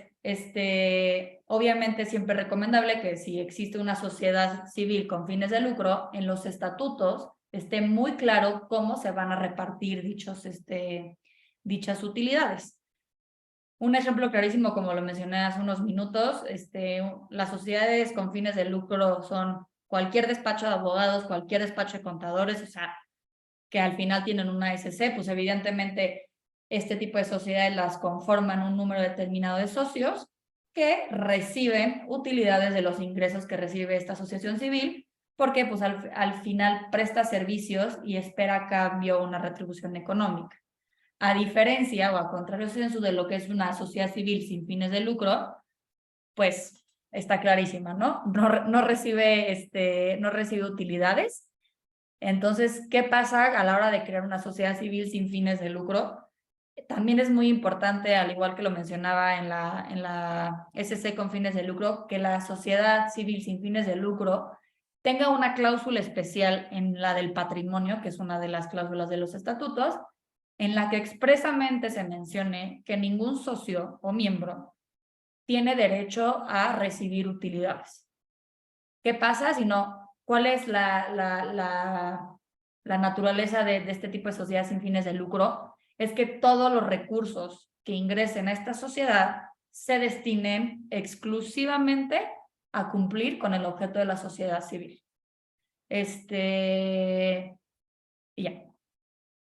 obviamente siempre es recomendable que si existe una sociedad civil con fines de lucro, en los estatutos esté muy claro cómo se van a repartir dichas utilidades. Un ejemplo clarísimo, como lo mencioné hace unos minutos, las sociedades con fines de lucro son cualquier despacho de abogados, cualquier despacho de contadores, o sea, que al final tienen una SC, pues evidentemente este tipo de sociedades las conforman un número determinado de socios que reciben utilidades de los ingresos que recibe esta asociación civil, porque pues al final presta servicios y espera a cambio una retribución económica. A diferencia o a contrario de lo que es una sociedad civil sin fines de lucro, pues está clarísima, ¿no? No recibe utilidades. Entonces, ¿qué pasa a la hora de crear una sociedad civil sin fines de lucro? También es muy importante, al igual que lo mencionaba en la SC con fines de lucro, que la sociedad civil sin fines de lucro tenga una cláusula especial en la del patrimonio, que es una de las cláusulas de los estatutos, en la que expresamente se mencione que ningún socio o miembro tiene derecho a recibir utilidades. ¿Qué pasa si no? ¿Cuál es la naturaleza de este tipo de sociedad sin fines de lucro? Es que todos los recursos que ingresen a esta sociedad se destinen exclusivamente a cumplir con el objeto de la sociedad civil. Y ya.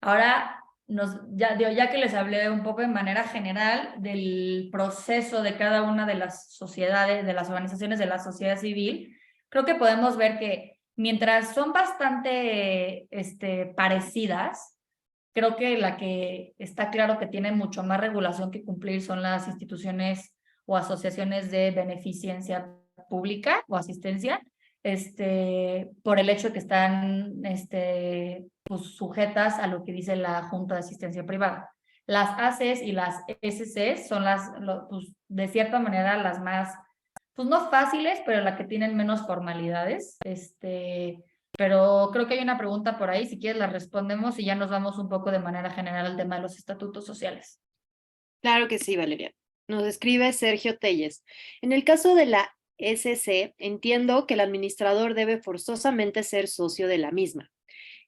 Ahora, ya que les hablé un poco de manera general del proceso de cada una de las sociedades, de las organizaciones de la sociedad civil, creo que podemos ver que mientras son bastante parecidas, creo que la que está claro que tiene mucho más regulación que cumplir son las instituciones o asociaciones de beneficencia pública o asistencia, por el hecho de que están pues, sujetas a lo que dice la Junta de Asistencia Privada. Las ACs y las SCs son pues, de cierta manera las más, pues no fáciles, pero las que tienen menos formalidades. Pero creo que hay una pregunta por ahí, si quieres la respondemos y ya nos vamos un poco de manera general al tema de los estatutos sociales. Claro que sí, Valeria. Nos escribe Sergio Telles. En el caso de la SC, entiendo que el administrador debe forzosamente ser socio de la misma.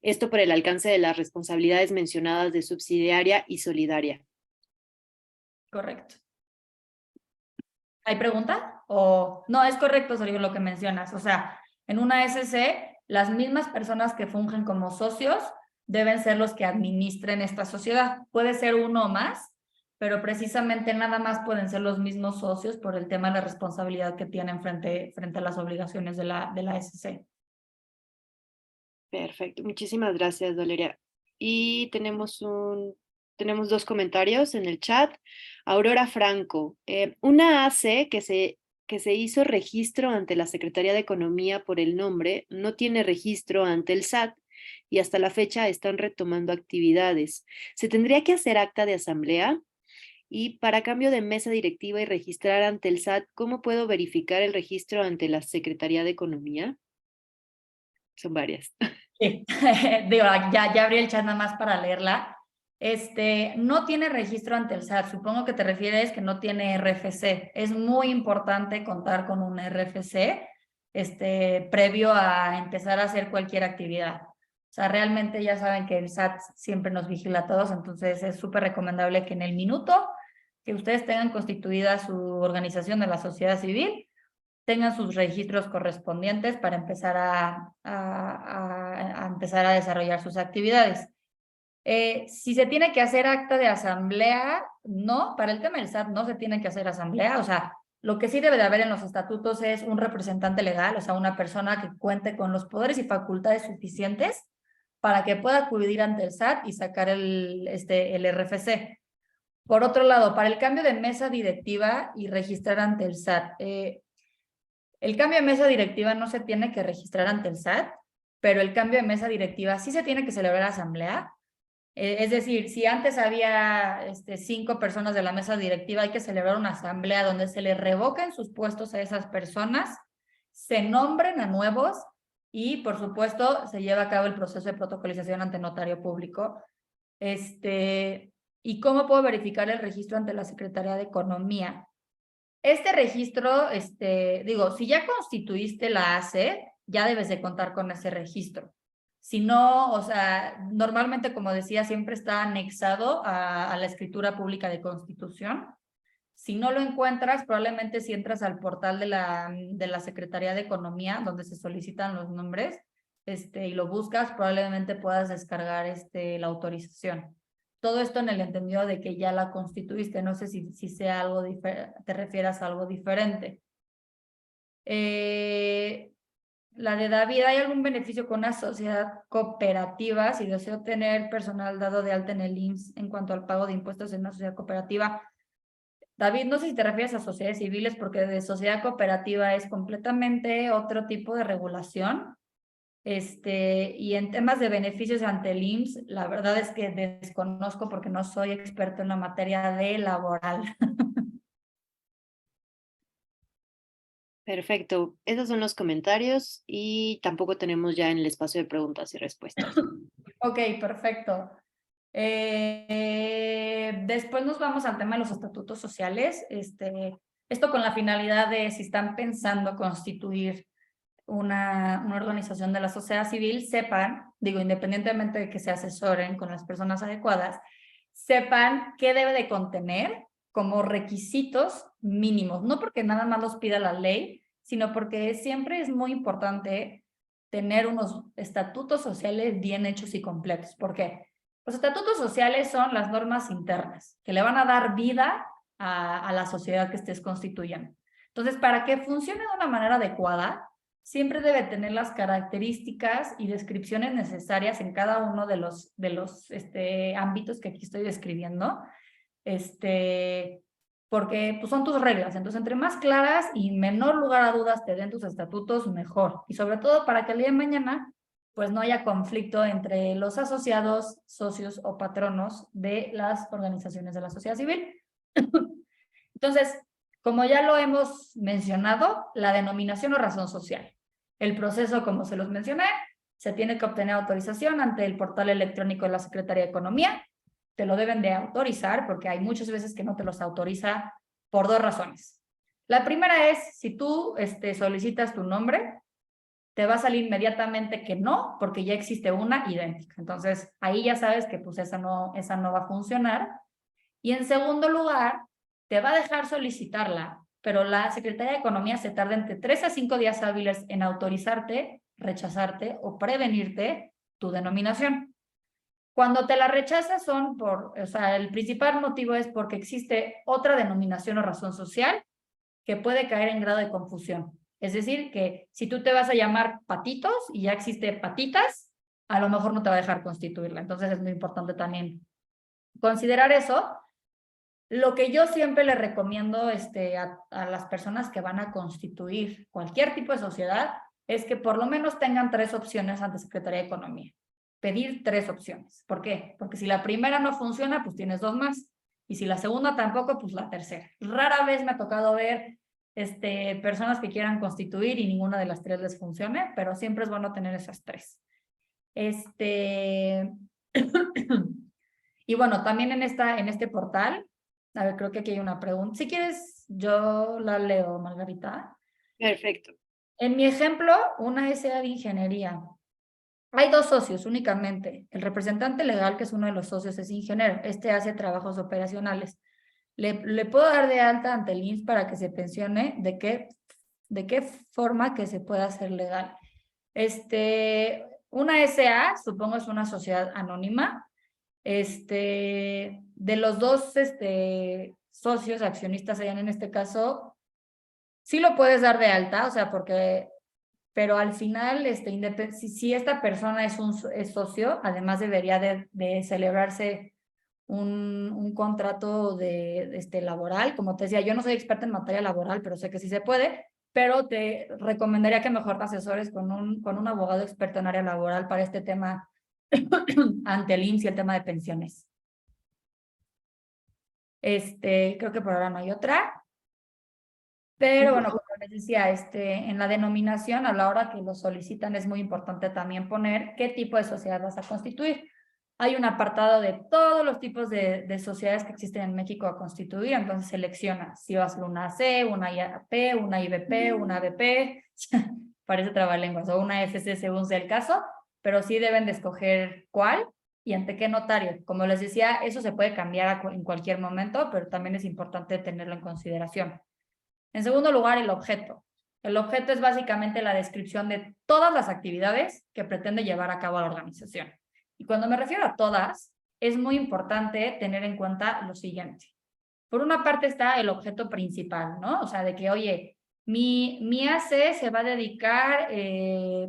Esto por el alcance de las responsabilidades mencionadas de subsidiaria y solidaria. Correcto. ¿Hay pregunta? O no, es correcto, Sergio, lo que mencionas. O sea, en una SC, las mismas personas que fungen como socios deben ser los que administren esta sociedad. Puede ser uno o más, pero precisamente nada más pueden ser los mismos socios por el tema de la responsabilidad que tienen frente a las obligaciones de la SC. Perfecto, muchísimas gracias, Valeria. Y tenemos dos comentarios en el chat. Aurora Franco, una AC que se hizo registro ante la Secretaría de Economía por el nombre, no tiene registro ante el SAT y hasta la fecha están retomando actividades. ¿Se tendría que hacer acta de asamblea? Y para cambio de mesa directiva y registrar ante el SAT, ¿cómo puedo verificar el registro ante la Secretaría de Economía? Son varias. Sí. Digo, ya abrí el chat nada más para leerla. No tiene registro ante el SAT. Supongo que te refieres que no tiene RFC. Es muy importante contar con un RFC previo a empezar a hacer cualquier actividad. O sea, realmente ya saben que el SAT siempre nos vigila a todos, entonces es súper recomendable que en el minuto que ustedes tengan constituida su organización de la sociedad civil, tengan sus registros correspondientes para empezar a empezar a desarrollar sus actividades. Si se tiene que hacer acta de asamblea, no, para el tema del SAT no se tiene que hacer asamblea, o sea, lo que sí debe de haber en los estatutos es un representante legal, o sea, una persona que cuente con los poderes y facultades suficientes para que pueda acudir ante el SAT y sacar el RFC. Por otro lado, para el cambio de mesa directiva y registrar ante el SAT, el cambio de mesa directiva no se tiene que registrar ante el SAT, pero el cambio de mesa directiva sí se tiene que celebrar asamblea. Es decir, si antes había 5 personas de la mesa directiva, hay que celebrar una asamblea donde se le revoquen sus puestos a esas personas, se nombren a nuevos y, por supuesto, se lleva a cabo el proceso de protocolización ante notario público. ¿Y cómo puedo verificar el registro ante la Secretaría de Economía? Este registro, digo, si ya constituiste la AC, ya debes de contar con ese registro. Si no, o sea, normalmente, como decía, siempre está anexado a la escritura pública de constitución. Si no lo encuentras, probablemente si entras al portal de la Secretaría de Economía, donde se solicitan los nombres, y lo buscas, probablemente puedas descargar la autorización. Todo esto en el entendido de que ya la constituiste. No sé si sea algo diferente, te refieras a algo diferente. La de David, ¿hay algún beneficio con una sociedad cooperativa? Si deseo tener personal dado de alta en el IMSS en cuanto al pago de impuestos en una sociedad cooperativa. David, no sé si te refieres a sociedades civiles, porque de sociedad cooperativa es completamente otro tipo de regulación. Y en temas de beneficios ante el IMSS, la verdad es que desconozco porque no soy experto en la materia de laboral. Perfecto. Esos son los comentarios y tampoco tenemos ya en el espacio de preguntas y respuestas. Ok, perfecto. Después nos vamos al tema de los estatutos sociales. Esto con la finalidad de si están pensando constituir una organización de la sociedad civil, sepan, digo, independientemente de que se asesoren con las personas adecuadas, sepan qué debe de contener como requisitos mínimos, no porque nada más los pida la ley, sino porque siempre es muy importante tener unos estatutos sociales bien hechos y completos. ¿Por qué? Los estatutos sociales son las normas internas que le van a dar vida a la sociedad que estés constituyendo. Entonces, para que funcione de una manera adecuada, siempre debe tener las características y descripciones necesarias en cada uno de los ámbitos que aquí estoy describiendo. porque pues, son tus reglas. Entonces, entre más claras y menor lugar a dudas te den tus estatutos, mejor. Y sobre todo para que el día de mañana pues no haya conflicto entre los asociados, socios o patronos de las organizaciones de la sociedad civil. Entonces, como ya lo hemos mencionado, la denominación o razón social. El proceso, como se los mencioné, se tiene que obtener autorización ante el portal electrónico de la Secretaría de Economía. Te lo deben de autorizar porque hay muchas veces que no te los autoriza por dos razones. La primera es, si tú solicitas tu nombre, te va a salir inmediatamente que no, porque ya existe una idéntica. Entonces, ahí ya sabes que pues esa no va a funcionar. Y en segundo lugar, te va a dejar solicitarla, pero la Secretaría de Economía se tarda entre 3 a 5 días hábiles en autorizarte, rechazarte o prevenirte tu denominación. Cuando te la rechazas el principal motivo es porque existe otra denominación o razón social que puede caer en grado de confusión. Es decir, que si tú te vas a llamar Patitos y ya existe Patitas, a lo mejor no te va a dejar constituirla. Entonces es muy importante también considerar eso. Lo que yo siempre le recomiendo a las personas que van a constituir cualquier tipo de sociedad es que por lo menos tengan 3 opciones ante Secretaría de Economía. Pedir 3 opciones. ¿Por qué? Porque si la primera no funciona, pues tienes 2 más. Y si la segunda tampoco, pues la tercera. Rara vez me ha tocado ver personas que quieran constituir y ninguna de las 3 les funcione, pero siempre es bueno tener esas 3. Y bueno, también en este portal, a ver, creo que aquí hay una pregunta. Si quieres, yo la leo, Margarita. Perfecto. En mi ejemplo, una SA de ingeniería. Hay 2 socios únicamente. El representante legal, que es uno de los socios, es ingeniero. Hace trabajos operacionales. ¿Le puedo dar de alta ante el INSS para que se pensione? ¿De qué forma que se pueda hacer legal? Una SA, supongo es una sociedad anónima. De los 2 socios, accionistas, en este caso, sí lo puedes dar de alta, o sea, pero al final, si esta persona es socio, además debería de celebrarse un contrato laboral. Como te decía, yo no soy experta en materia laboral, pero sé que sí se puede, pero te recomendaría que mejor te asesores con un abogado experto en área laboral para este tema ante el IMSS y el tema de pensiones. Creo que por ahora no hay otra. Pero bueno, como les decía, en la denominación, a la hora que lo solicitan, es muy importante también poner qué tipo de sociedad vas a constituir. Hay un apartado de todos los tipos de sociedades que existen en México a constituir, entonces selecciona si vas a ser una AC, una IAP, una IBP, una ABP, parece trabalenguas, o una FC según sea el caso, pero sí deben de escoger cuál y ante qué notario. Como les decía, eso se puede cambiar en cualquier momento, pero también es importante tenerlo en consideración. En segundo lugar, el objeto. El objeto es básicamente la descripción de todas las actividades que pretende llevar a cabo la organización. Y cuando me refiero a todas, es muy importante tener en cuenta lo siguiente. Por una parte está el objeto principal, ¿no? O sea, de que, oye, mi AC se va a dedicar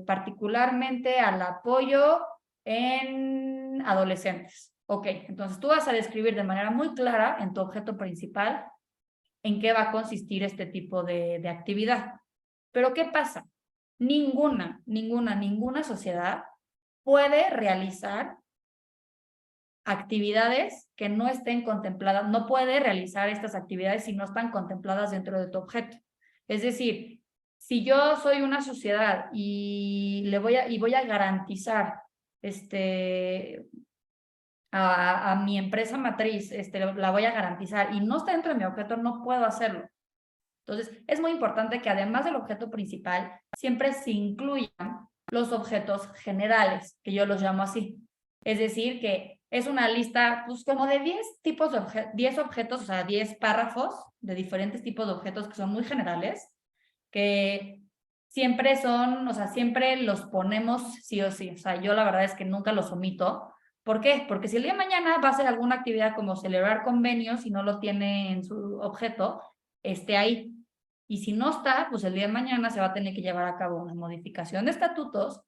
particularmente al apoyo en adolescentes. Ok, entonces tú vas a describir de manera muy clara en tu objeto principal en qué va a consistir este tipo de actividad. Pero ¿qué pasa? Ninguna sociedad puede realizar actividades que no estén contempladas, no puede realizar estas actividades si no están contempladas dentro de tu objeto. Es decir, si yo soy una sociedad y voy a garantizar a mi empresa matriz, la voy a garantizar y no está dentro de mi objeto, no puedo hacerlo. Entonces, es muy importante que además del objeto principal, siempre se incluyan los objetos generales, que yo los llamo así. Es decir, que es una lista, pues como de 10 tipos de 10 objetos, o sea, 10 párrafos de diferentes tipos de objetos que son muy generales, que siempre son, o sea, siempre los ponemos sí o sí. O sea, yo la verdad es que nunca los omito. ¿Por qué? Porque si el día de mañana va a hacer alguna actividad como celebrar convenios y no lo tiene en su objeto, esté ahí. Y si no está, pues el día de mañana se va a tener que llevar a cabo una modificación de estatutos,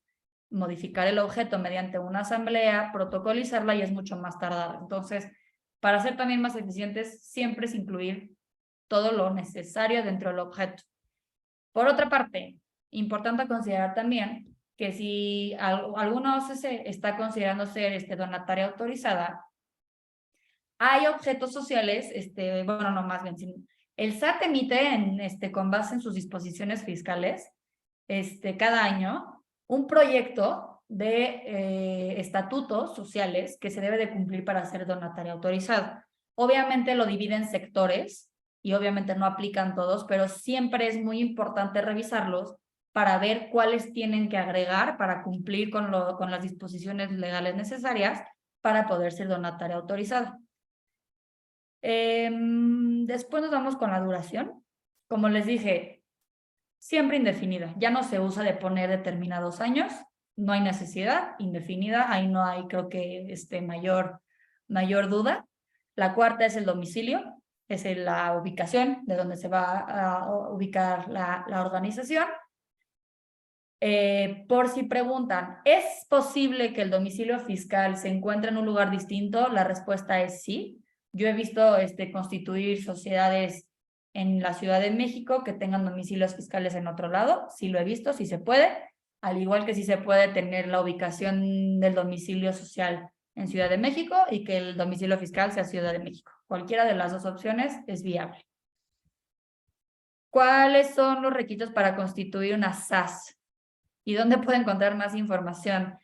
modificar el objeto mediante una asamblea, protocolizarla y es mucho más tardado. Entonces, para ser también más eficientes, siempre es incluir todo lo necesario dentro del objeto. Por otra parte, importante considerar también que si alguna OCC está considerando ser donataria autorizada, hay objetos sociales, bueno, no, más bien, el SAT emite con base en sus disposiciones fiscales, cada año, un proyecto de estatutos sociales que se debe de cumplir para ser donataria autorizada. Obviamente lo divide en sectores y obviamente no aplican todos, pero siempre es muy importante revisarlos para ver cuáles tienen que agregar para cumplir con las disposiciones legales necesarias para poder ser donataria autorizada. Después nos vamos con la duración. Como les dije, siempre indefinida. Ya no se usa de poner determinados años, no hay necesidad, indefinida, ahí no hay, creo que, mayor duda. La cuarta es el domicilio, es la ubicación de donde se va a ubicar la organización. Por si preguntan, ¿es posible que el domicilio fiscal se encuentre en un lugar distinto? La respuesta es sí. Yo he visto constituir sociedades en la Ciudad de México que tengan domicilios fiscales en otro lado. Sí lo he visto, sí se puede. Al igual que sí se puede tener la ubicación del domicilio social en Ciudad de México y que el domicilio fiscal sea Ciudad de México. Cualquiera de las dos opciones es viable. ¿Cuáles son los requisitos para constituir una SAS? ¿Y dónde puedo encontrar más información?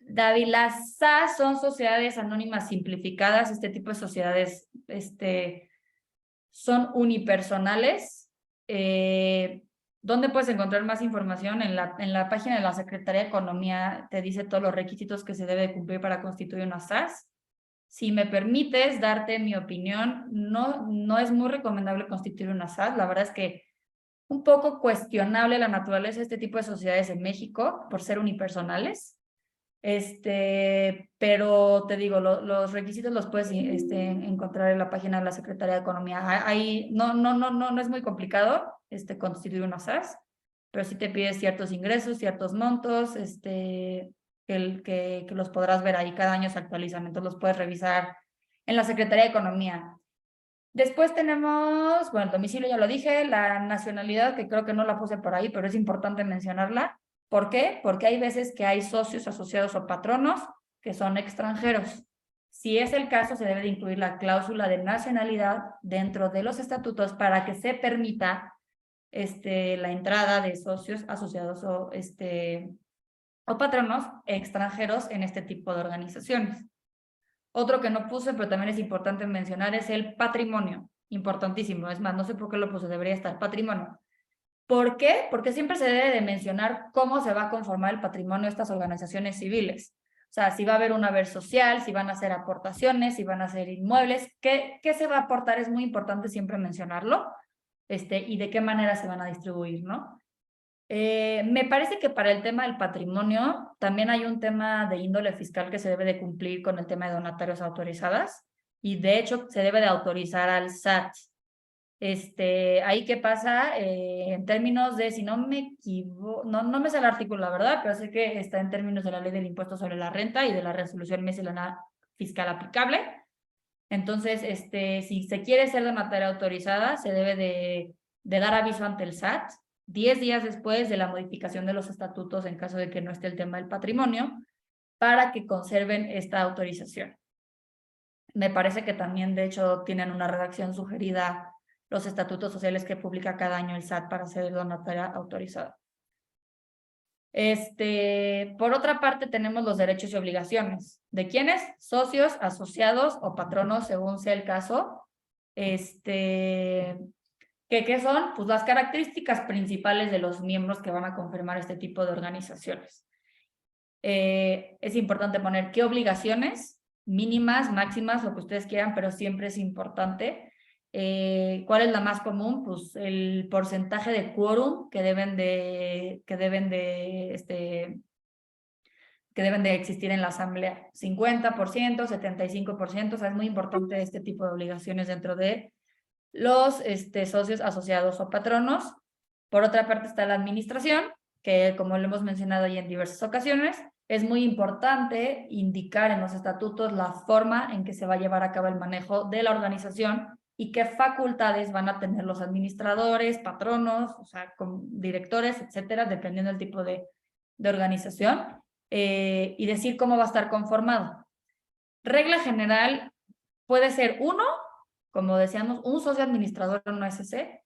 David, las SAS son sociedades anónimas simplificadas. Este tipo de sociedades son unipersonales. ¿Dónde puedes encontrar más información? En la página de la Secretaría de Economía te dice todos los requisitos que se debe cumplir para constituir una SAS. Si me permites darte mi opinión, no es muy recomendable constituir una SAS. La verdad es que un poco cuestionable la naturaleza de este tipo de sociedades en México por ser unipersonales. Pero te digo, los requisitos los puedes encontrar en la página de la Secretaría de Economía. Ahí no es muy complicado constituir una SAS, pero sí te pide ciertos ingresos, ciertos montos, que los podrás ver ahí, cada año se actualizan, entonces los puedes revisar en la Secretaría de Economía. Después tenemos, bueno, el domicilio ya lo dije, la nacionalidad, que creo que no la puse por ahí, pero es importante mencionarla. ¿Por qué? Porque hay veces que hay socios, asociados o patronos que son extranjeros. Si es el caso, se debe de incluir la cláusula de nacionalidad dentro de los estatutos para que se permita la entrada de socios, asociados o patronos extranjeros en este tipo de organizaciones. Otro que no puse, pero también es importante mencionar, es el patrimonio. Importantísimo. Es más, no sé por qué lo puse, debería estar patrimonio. ¿Por qué? Porque siempre se debe de mencionar cómo se va a conformar el patrimonio de estas organizaciones civiles. O sea, si va a haber un haber social, si van a hacer aportaciones, si van a hacer inmuebles, ¿qué se va a aportar? Es muy importante siempre mencionarlo, y de qué manera se van a distribuir, ¿no? Me parece que para el tema del patrimonio también hay un tema de índole fiscal que se debe de cumplir con el tema de donatarios autorizadas y de hecho se debe de autorizar al SAT. Ahí qué pasa en términos de, si no me equivoco, no me sé el artículo, la verdad, pero sé que está en términos de la ley del impuesto sobre la renta y de la resolución miscelánea fiscal aplicable. Entonces, si se quiere ser donataria autorizada, se debe de dar aviso ante el SAT 10 días después de la modificación de los estatutos en caso de que no esté el tema del patrimonio, para que conserven esta autorización. Me parece que también, de hecho, tienen una redacción sugerida los estatutos sociales que publica cada año el SAT para ser donataria autorizada. Por otra parte, tenemos los derechos y obligaciones. ¿De quiénes? Socios, asociados o patronos, según sea el caso. ¿Qué son? Pues las características principales de los miembros que van a confirmar este tipo de organizaciones. Es importante poner qué obligaciones, mínimas, máximas, lo que ustedes quieran, pero siempre es importante. ¿Cuál es la más común? Pues el porcentaje de quórum que deben de existir en la asamblea. 50%, 75%, o sea, es muy importante este tipo de obligaciones dentro de los socios, asociados o patronos. Por otra parte está la administración, que como lo hemos mencionado ya en diversas ocasiones, es muy importante indicar en los estatutos la forma en que se va a llevar a cabo el manejo de la organización y qué facultades van a tener los administradores, patronos, o sea, directores, etcétera, dependiendo del tipo de organización, y decir cómo va a estar conformado. Regla general, puede ser uno, como decíamos, un socio administrador en una SC,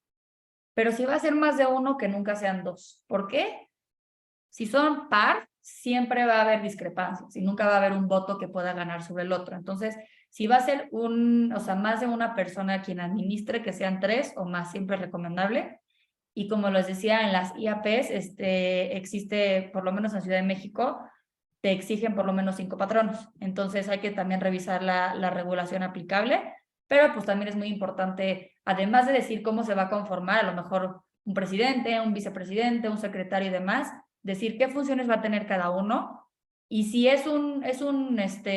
pero si va a ser más de uno, que nunca sean dos. ¿Por qué? Si son par, siempre va a haber discrepancias y nunca va a haber un voto que pueda ganar sobre el otro. Entonces, si va a ser más de una persona quien administre, que sean 3 o más, siempre es recomendable. Y como les decía, en las IAPs existe, por lo menos en Ciudad de México, te exigen por lo menos 5 patronos. Entonces hay que también revisar la regulación aplicable, pero pues también es muy importante, además de decir cómo se va a conformar, a lo mejor un presidente, un vicepresidente, un secretario y demás, decir qué funciones va a tener cada uno. Y si es un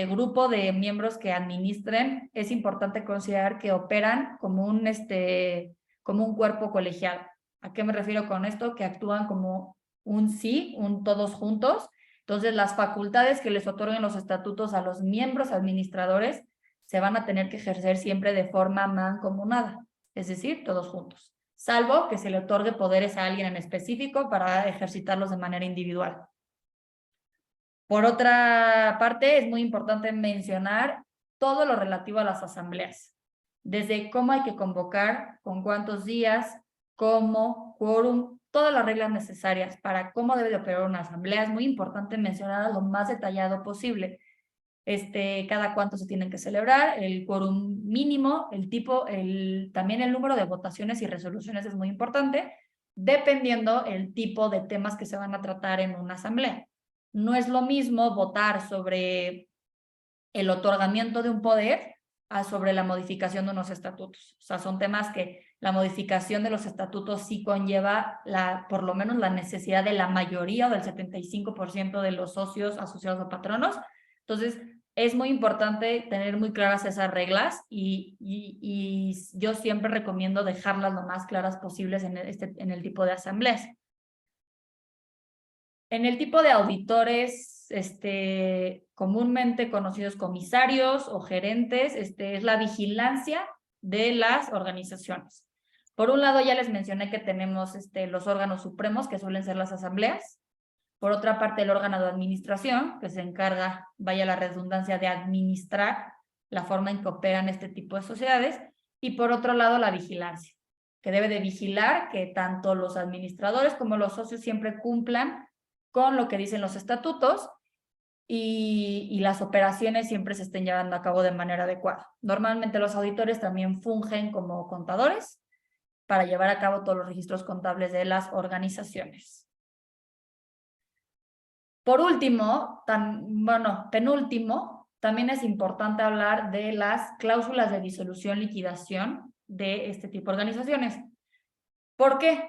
grupo de miembros que administren, es importante considerar que operan como un cuerpo colegiado. ¿A qué me refiero con esto? Que actúan como un sí, un todos juntos. Entonces, las facultades que les otorguen los estatutos a los miembros administradores se van a tener que ejercer siempre de forma mancomunada, es decir, todos juntos, salvo que se le otorgue poderes a alguien en específico para ejercitarlos de manera individual. Por otra parte, es muy importante mencionar todo lo relativo a las asambleas, desde cómo hay que convocar, con cuántos días, cómo, quórum, todas las reglas necesarias para cómo debe de operar una asamblea. Es muy importante mencionar lo más detallado posible. Cada cuánto se tienen que celebrar, el quórum mínimo, el tipo, también el número de votaciones y resoluciones es muy importante, dependiendo el tipo de temas que se van a tratar en una asamblea. No es lo mismo votar sobre el otorgamiento de un poder a sobre la modificación de unos estatutos. O sea, son temas que la modificación de los estatutos sí conlleva por lo menos la necesidad de la mayoría o del 75% de los socios, asociados o patronos. Entonces, es muy importante tener muy claras esas reglas y yo siempre recomiendo dejarlas lo más claras posibles en el tipo de asambleas. En el tipo de auditores, comúnmente conocidos comisarios o gerentes, es la vigilancia de las organizaciones. Por un lado, ya les mencioné que tenemos los órganos supremos, que suelen ser las asambleas. Por otra parte, el órgano de administración, que se encarga, vaya la redundancia, de administrar la forma en que operan este tipo de sociedades. Y por otro lado, la vigilancia, que debe de vigilar que tanto los administradores como los socios siempre cumplan con lo que dicen los estatutos y las operaciones siempre se estén llevando a cabo de manera adecuada. Normalmente los auditores también fungen como contadores para llevar a cabo todos los registros contables de las organizaciones. Por último, penúltimo, también es importante hablar de las cláusulas de disolución-liquidación de este tipo de organizaciones. ¿Por qué?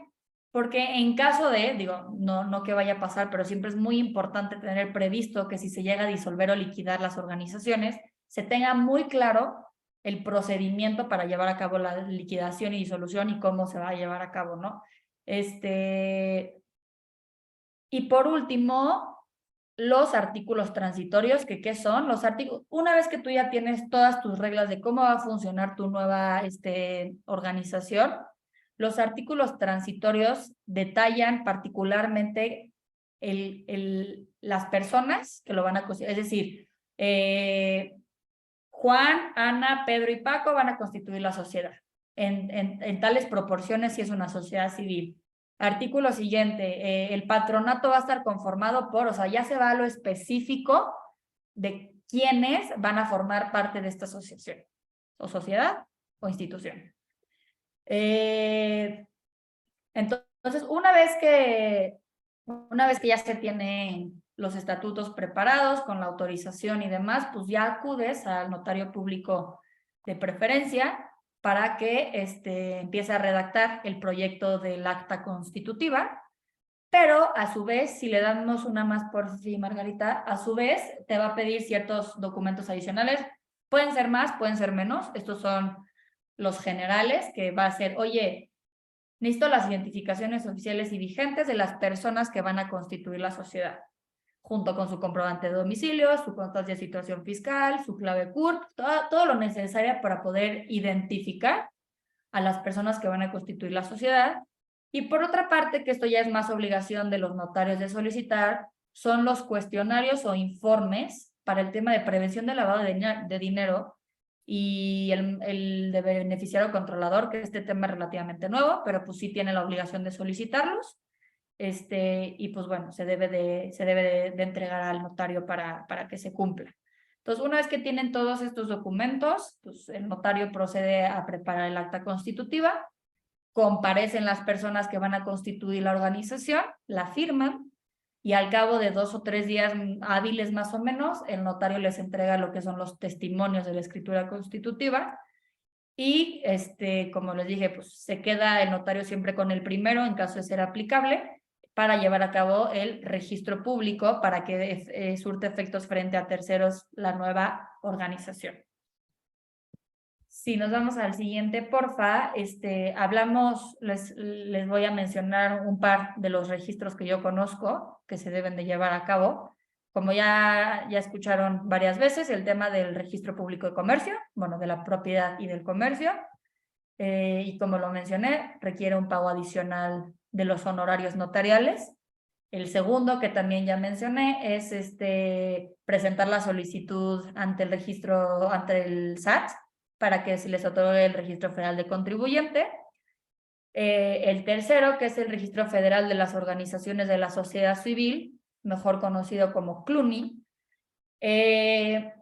Porque en caso de, no que vaya a pasar, pero siempre es muy importante tener previsto que si se llega a disolver o liquidar las organizaciones, se tenga muy claro el procedimiento para llevar a cabo la liquidación y disolución y cómo se va a llevar a cabo, ¿no? Y por último, los artículos transitorios, que ¿qué son? Los artículos, una vez que tú ya tienes todas tus reglas de cómo va a funcionar tu nueva organización, los artículos transitorios detallan particularmente las personas que lo van a constituir. Es decir, Juan, Ana, Pedro y Paco van a constituir la sociedad en tales proporciones si es una sociedad civil. Artículo siguiente, el patronato va a estar conformado por, o sea, ya se va a lo específico de quiénes van a formar parte de esta asociación, o sociedad o institución. Entonces, una vez que ya se tienen los estatutos preparados con la autorización y demás, pues ya acudes al notario público de preferencia para que empiece a redactar el proyecto del acta constitutiva, pero a su vez, si le damos una más por sí, Margarita, a su vez te va a pedir ciertos documentos adicionales, pueden ser más, pueden ser menos, estos son los generales, que va a ser, oye, necesito las identificaciones oficiales y vigentes de las personas que van a constituir la sociedad. junto con su comprobante de domicilio, su constancia de situación fiscal, su clave CURP, todo lo necesario para poder identificar a las personas que van a constituir la sociedad. Y por otra parte, que esto ya es más obligación de los notarios de solicitar, son los cuestionarios o informes para el tema de prevención del lavado de dinero y el de beneficiario controlador, que este tema es relativamente nuevo, pero pues sí tiene la obligación de solicitarlos. Y pues bueno, se debe de entregar al notario para que se cumpla. Entonces, una vez que tienen todos estos documentos, pues el notario procede a preparar el acta constitutiva, comparecen las personas que van a constituir la organización, la firman, y al cabo de 2 o 3 días hábiles más o menos, el notario les entrega lo que son los testimonios de la escritura constitutiva, y como les dije, pues se queda el notario siempre con el primero en caso de ser aplicable, para llevar a cabo el registro público para que surte efectos frente a terceros la nueva organización. Si nos vamos al siguiente, porfa, les voy a mencionar un par de los registros que yo conozco que se deben de llevar a cabo. Como ya escucharon varias veces, el tema del registro público de comercio, bueno, de la propiedad y del comercio, y como lo mencioné, requiere un pago adicional de los honorarios notariales. El segundo, que también ya mencioné, es presentar la solicitud ante el registro, ante el SAT, para que se les otorgue el registro federal de contribuyente. El tercero, que es el registro federal de las organizaciones de la sociedad civil, mejor conocido como CLUNY. Si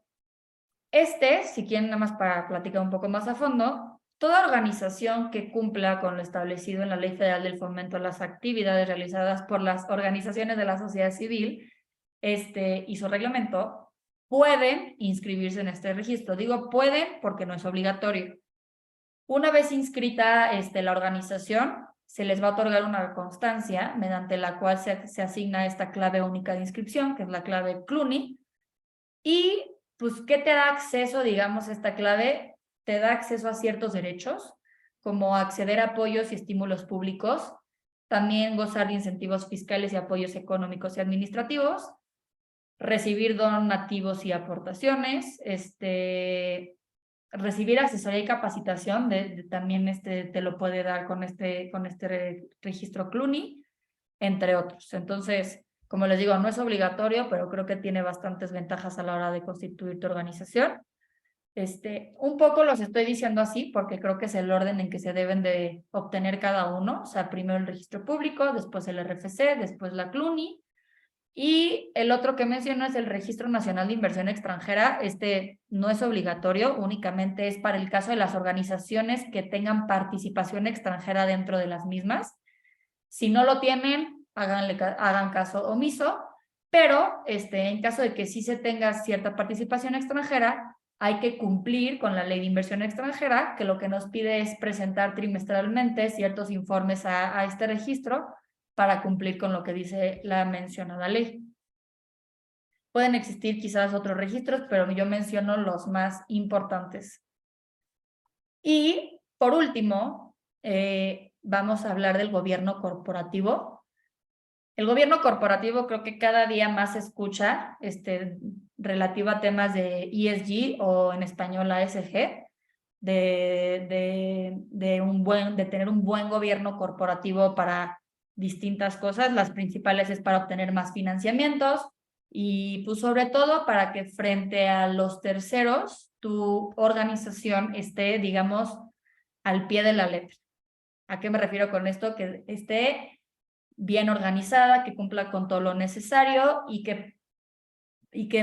quieren nada más para platicar un poco más a fondo, toda organización que cumpla con lo establecido en la Ley Federal del Fomento a las actividades realizadas por las organizaciones de la sociedad civil y su reglamento, pueden inscribirse en este registro. Digo pueden porque no es obligatorio. Una vez inscrita la organización, se les va a otorgar una constancia mediante la cual se asigna esta clave única de inscripción, que es la clave CLUNY. Y, pues, ¿qué te da acceso, digamos, esta clave? Te da acceso a ciertos derechos, como acceder a apoyos y estímulos públicos, también gozar de incentivos fiscales y apoyos económicos y administrativos, recibir donativos y aportaciones, recibir asesoría y capacitación, también te lo puede dar con este registro CLUNY, entre otros. Entonces, como les digo, no es obligatorio, pero creo que tiene bastantes ventajas a la hora de constituir tu organización. Un poco los estoy diciendo así porque creo que es el orden en que se deben de obtener cada uno. O sea, primero el registro público, después el RFC, después la CLUNY. Y el otro que menciono es el Registro Nacional de Inversión Extranjera. No es obligatorio, únicamente es para el caso de las organizaciones que tengan participación extranjera dentro de las mismas. Si no lo tienen, hagan caso omiso, pero en caso de que sí se tenga cierta participación extranjera, hay que cumplir con la Ley de Inversión Extranjera, que lo que nos pide es presentar trimestralmente ciertos informes a este registro para cumplir con lo que dice la mencionada ley. Pueden existir quizás otros registros, pero yo menciono los más importantes. Y, por último, vamos a hablar del gobierno corporativo. El gobierno corporativo creo que cada día más se escucha relativo a temas de ESG o en español ASG, de tener un buen gobierno corporativo para distintas cosas. Las principales es para obtener más financiamientos y pues sobre todo para que frente a los terceros tu organización esté, digamos, al pie de la letra. ¿A qué me refiero con esto? Que esté bien organizada, que cumpla con todo lo necesario y que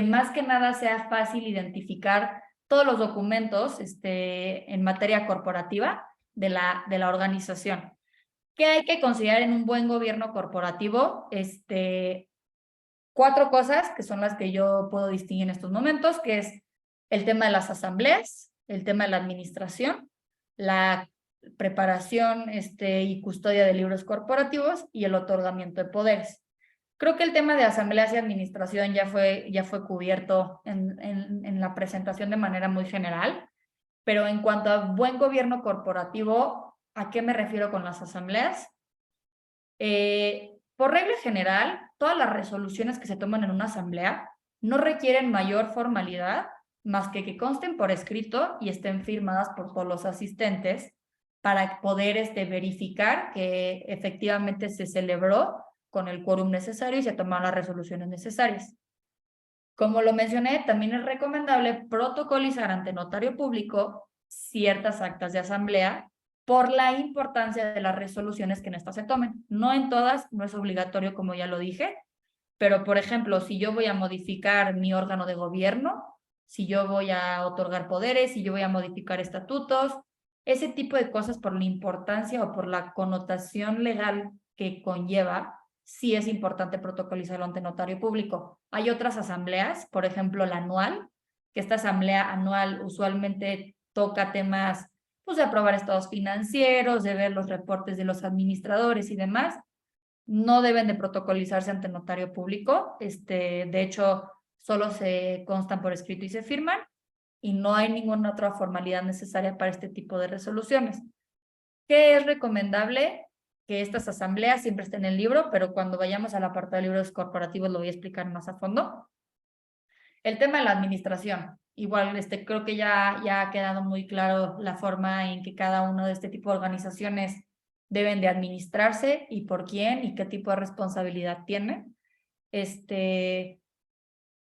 más que nada sea fácil identificar todos los documentos en materia corporativa de la organización. ¿Qué hay que considerar en un buen gobierno corporativo? 4 cosas que son las que yo puedo distinguir en estos momentos, que es el tema de las asambleas, el tema de la administración, la preparación y custodia de libros corporativos y el otorgamiento de poderes. Creo que el tema de asambleas y administración ya fue cubierto en la presentación de manera muy general, pero en cuanto a buen gobierno corporativo, ¿a qué me refiero con las asambleas? Por regla general, todas las resoluciones que se toman en una asamblea no requieren mayor formalidad más que consten por escrito y estén firmadas por todos los asistentes para poder verificar que efectivamente se celebró con el quórum necesario y se tomaron las resoluciones necesarias. Como lo mencioné, también es recomendable protocolizar ante notario público ciertas actas de asamblea por la importancia de las resoluciones que en estas se tomen. No en todas, no es obligatorio, como ya lo dije, pero por ejemplo, si yo voy a modificar mi órgano de gobierno, si yo voy a otorgar poderes, si yo voy a modificar estatutos, ese tipo de cosas por la importancia o por la connotación legal que conlleva, sí es importante protocolizarlo ante notario público. Hay otras asambleas, por ejemplo, la anual, que esta asamblea anual usualmente toca temas pues, de aprobar estados financieros, de ver los reportes de los administradores y demás. No deben de protocolizarse ante notario público. De hecho, solo se constan por escrito y se firman, y no hay ninguna otra formalidad necesaria para este tipo de resoluciones. ¿Qué es recomendable? Que estas asambleas siempre estén en el libro, pero cuando vayamos al apartado de libros corporativos lo voy a explicar más a fondo. El tema de la administración. Igual creo que ya ha quedado muy claro la forma en que cada uno de este tipo de organizaciones deben de administrarse y por quién y qué tipo de responsabilidad tienen.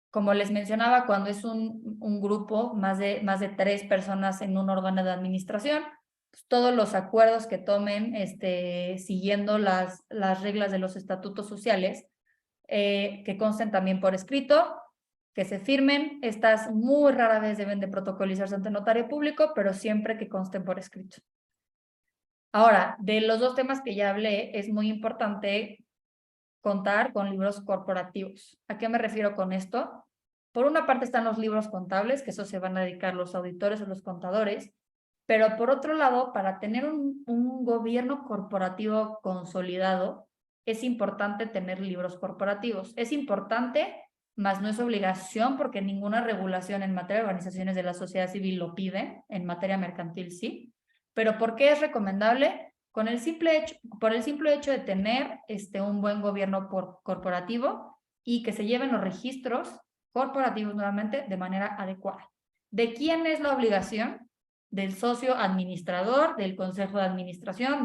Como les mencionaba, cuando es un grupo, más de 3 personas en un órgano de administración, pues todos los acuerdos que tomen siguiendo las reglas de los estatutos sociales, que consten también por escrito, que se firmen. Estas muy rara vez deben de protocolizarse ante notario público, pero siempre que consten por escrito. Ahora, de los 2 temas que ya hablé, es muy importante contar con libros corporativos. ¿A qué me refiero con esto? Por una parte están los libros contables, que eso se van a dedicar los auditores o los contadores, pero por otro lado, para tener un gobierno corporativo consolidado, es importante tener libros corporativos. Es importante, mas no es obligación, porque ninguna regulación en materia de organizaciones de la sociedad civil lo pide, en materia mercantil sí. ¿Pero por qué es recomendable? Por el simple hecho de tener un buen gobierno corporativo y que se lleven los registros corporativos nuevamente de manera adecuada. ¿De quién es la obligación? Del socio administrador, del consejo de administración,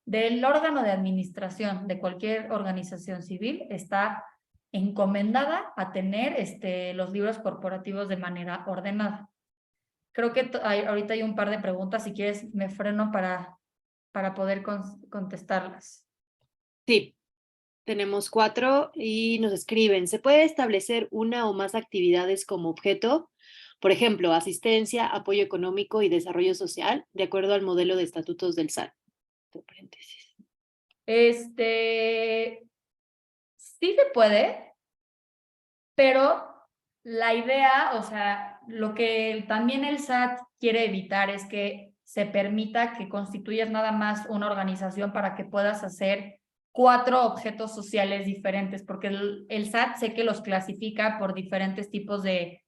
del órgano de administración de cualquier organización civil. Está encomendada a tener los libros corporativos de manera ordenada. Creo que ahorita hay un par de preguntas, si quieres me freno para poder contestarlas. Sí, tenemos 4 y nos escriben, ¿se puede establecer una o más actividades como objeto? Por ejemplo, asistencia, apoyo económico y desarrollo social, de acuerdo al modelo de estatutos del SAT. Paréntesis. Sí se puede, pero la idea, o sea, lo que también el SAT quiere evitar es que se permita que constituyas nada más una organización para que puedas hacer 4 objetos sociales diferentes, porque el SAT sé que los clasifica por diferentes tipos de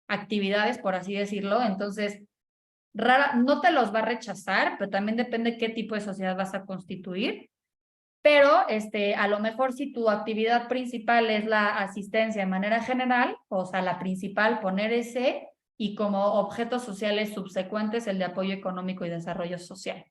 actividades, por así decirlo. Entonces, no te los va a rechazar, pero también depende qué tipo de sociedad vas a constituir. Pero a lo mejor si tu actividad principal es la asistencia de manera general, o sea, la principal, poner ese, y como objetos sociales subsecuentes el de apoyo económico y desarrollo social.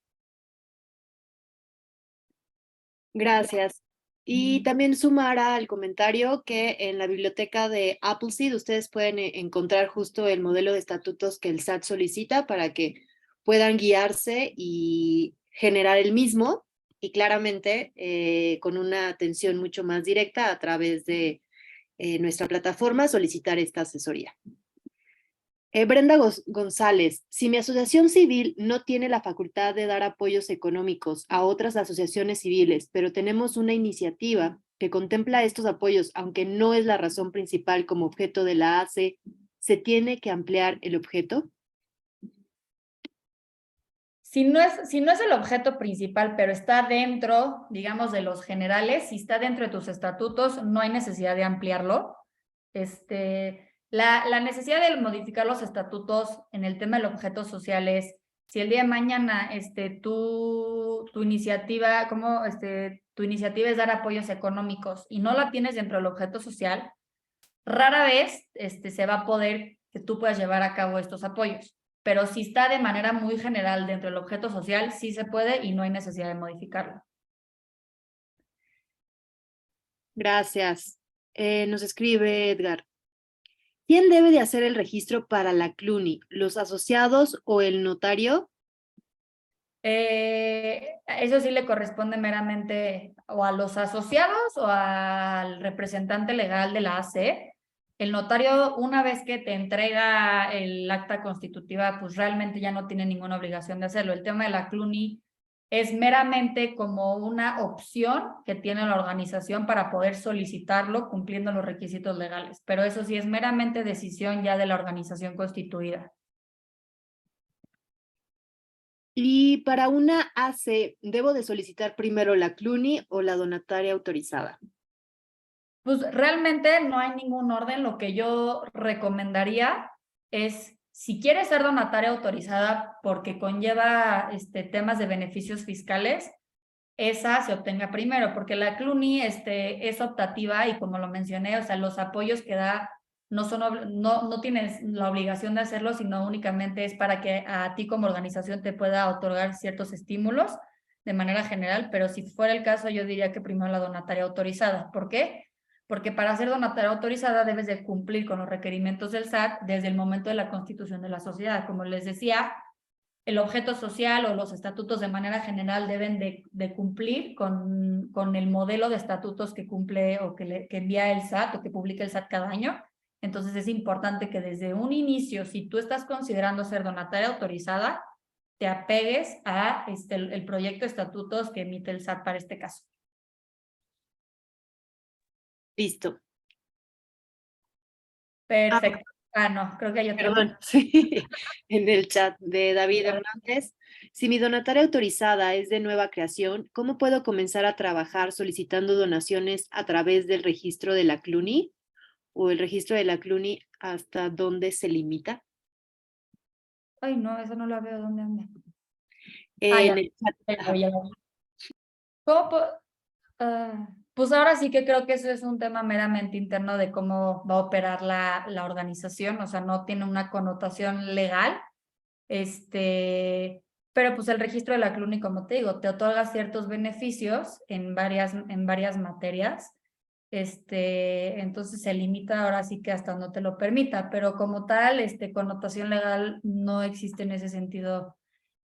Gracias. Y también sumar al comentario que en la biblioteca de Appleseed ustedes pueden encontrar justo el modelo de estatutos que el SAT solicita para que puedan guiarse y generar el mismo y claramente con una atención mucho más directa a través de nuestra plataforma solicitar esta asesoría. Brenda González, si mi asociación civil no tiene la facultad de dar apoyos económicos a otras asociaciones civiles, pero tenemos una iniciativa que contempla estos apoyos, aunque no es la razón principal como objeto de la ACE, ¿se tiene que ampliar el objeto? Si no es el objeto principal, pero está dentro, digamos, de los generales, si está dentro de tus estatutos, no hay necesidad de ampliarlo. La necesidad de modificar los estatutos en el tema del objeto social es Si el día de mañana tu iniciativa, tu iniciativa es dar apoyos económicos y no la tienes dentro del objeto social, rara vez se va a poder que tú puedas llevar a cabo estos apoyos. Pero si está de manera muy general dentro del objeto social, sí se puede y no hay necesidad de modificarlo. Gracias. Nos escribe Edgar. ¿Quién debe de hacer el registro para la CLUNY? ¿Los asociados o el notario? Eso sí le corresponde meramente o a los asociados o al representante legal de la AC. El notario, una vez que te entrega el acta constitutiva, pues realmente ya no tiene ninguna obligación de hacerlo. El tema de la CLUNY es meramente como una opción que tiene la organización para poder solicitarlo cumpliendo los requisitos legales, pero eso sí es meramente decisión ya de la organización constituida. Y para una AC, ¿debo de solicitar primero la CLUNY o la donataria autorizada? Pues realmente no hay ningún orden. Lo que yo recomendaría es, si quieres ser donataria autorizada porque conlleva temas de beneficios fiscales, esa se obtenga primero, porque la CLUNY es optativa y como lo mencioné, o sea, los apoyos que da no tienes la obligación de hacerlo, sino únicamente es para que a ti como organización te pueda otorgar ciertos estímulos de manera general, pero si fuera el caso, yo diría que primero la donataria autorizada. ¿Por qué? Porque para ser donataria autorizada debes de cumplir con los requerimientos del SAT desde el momento de la constitución de la sociedad. Como les decía, el objeto social o los estatutos de manera general deben de cumplir con el modelo de estatutos que cumple o que envía el SAT o que publica el SAT cada año. Entonces es importante que desde un inicio, si tú estás considerando ser donataria autorizada, te apegues a el proyecto de estatutos que emite el SAT para este caso. Listo. Perfecto. No, creo que hay otro. Perdón, sí, en el chat de David Hernández. Si mi donataria autorizada es de nueva creación, ¿cómo puedo comenzar a trabajar solicitando donaciones a través del registro de la CLUNY? ¿O el registro de la CLUNY hasta dónde se limita? Ay, no, eso no la veo. ¿Dónde anda? En Ya. el chat. Ajá. Ya. Pues ahora sí que creo que eso es un tema meramente interno de cómo va a operar la organización, o sea, no tiene una connotación legal, pero pues el registro de la CLUNY, como te digo, te otorga ciertos beneficios en varias materias, entonces se limita ahora sí que hasta no te lo permita, pero como tal, connotación legal no existe en ese sentido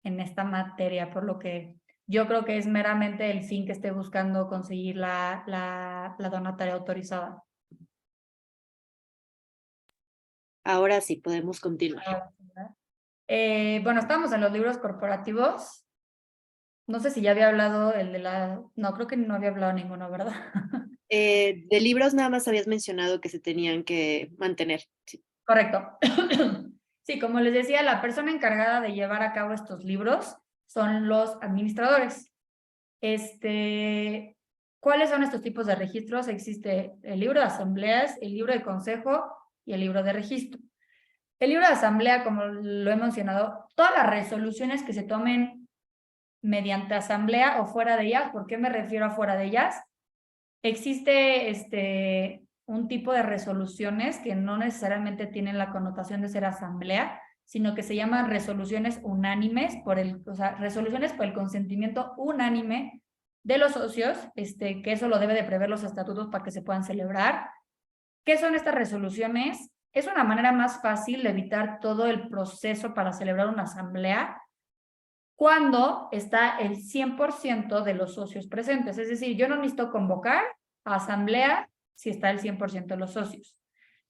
en esta materia, por lo que yo creo que es meramente el fin que esté buscando conseguir la donataria autorizada. Ahora sí, podemos continuar. Bueno, estamos en los libros corporativos. No sé si ya había hablado el de la... No, creo que no había hablado ninguno, ¿verdad? De libros nada más habías mencionado que se tenían que mantener. Sí. Correcto. Sí, como les decía, la persona encargada de llevar a cabo estos libros son los administradores. ¿Cuáles son estos tipos de registros? Existe el libro de asambleas, el libro de consejo y el libro de registro. El libro de asamblea, como lo he mencionado, todas las resoluciones que se tomen mediante asamblea o fuera de ellas. ¿Por qué me refiero a fuera de ellas? Existe un tipo de resoluciones que no necesariamente tienen la connotación de ser asamblea, sino que se llaman resoluciones unánimes, o sea, resoluciones por el consentimiento unánime de los socios, que eso lo debe de prever los estatutos para que se puedan celebrar. ¿Qué son estas resoluciones? Es una manera más fácil de evitar todo el proceso para celebrar una asamblea cuando está el 100% de los socios presentes. Es decir, yo no necesito convocar a asamblea si está el 100% de los socios,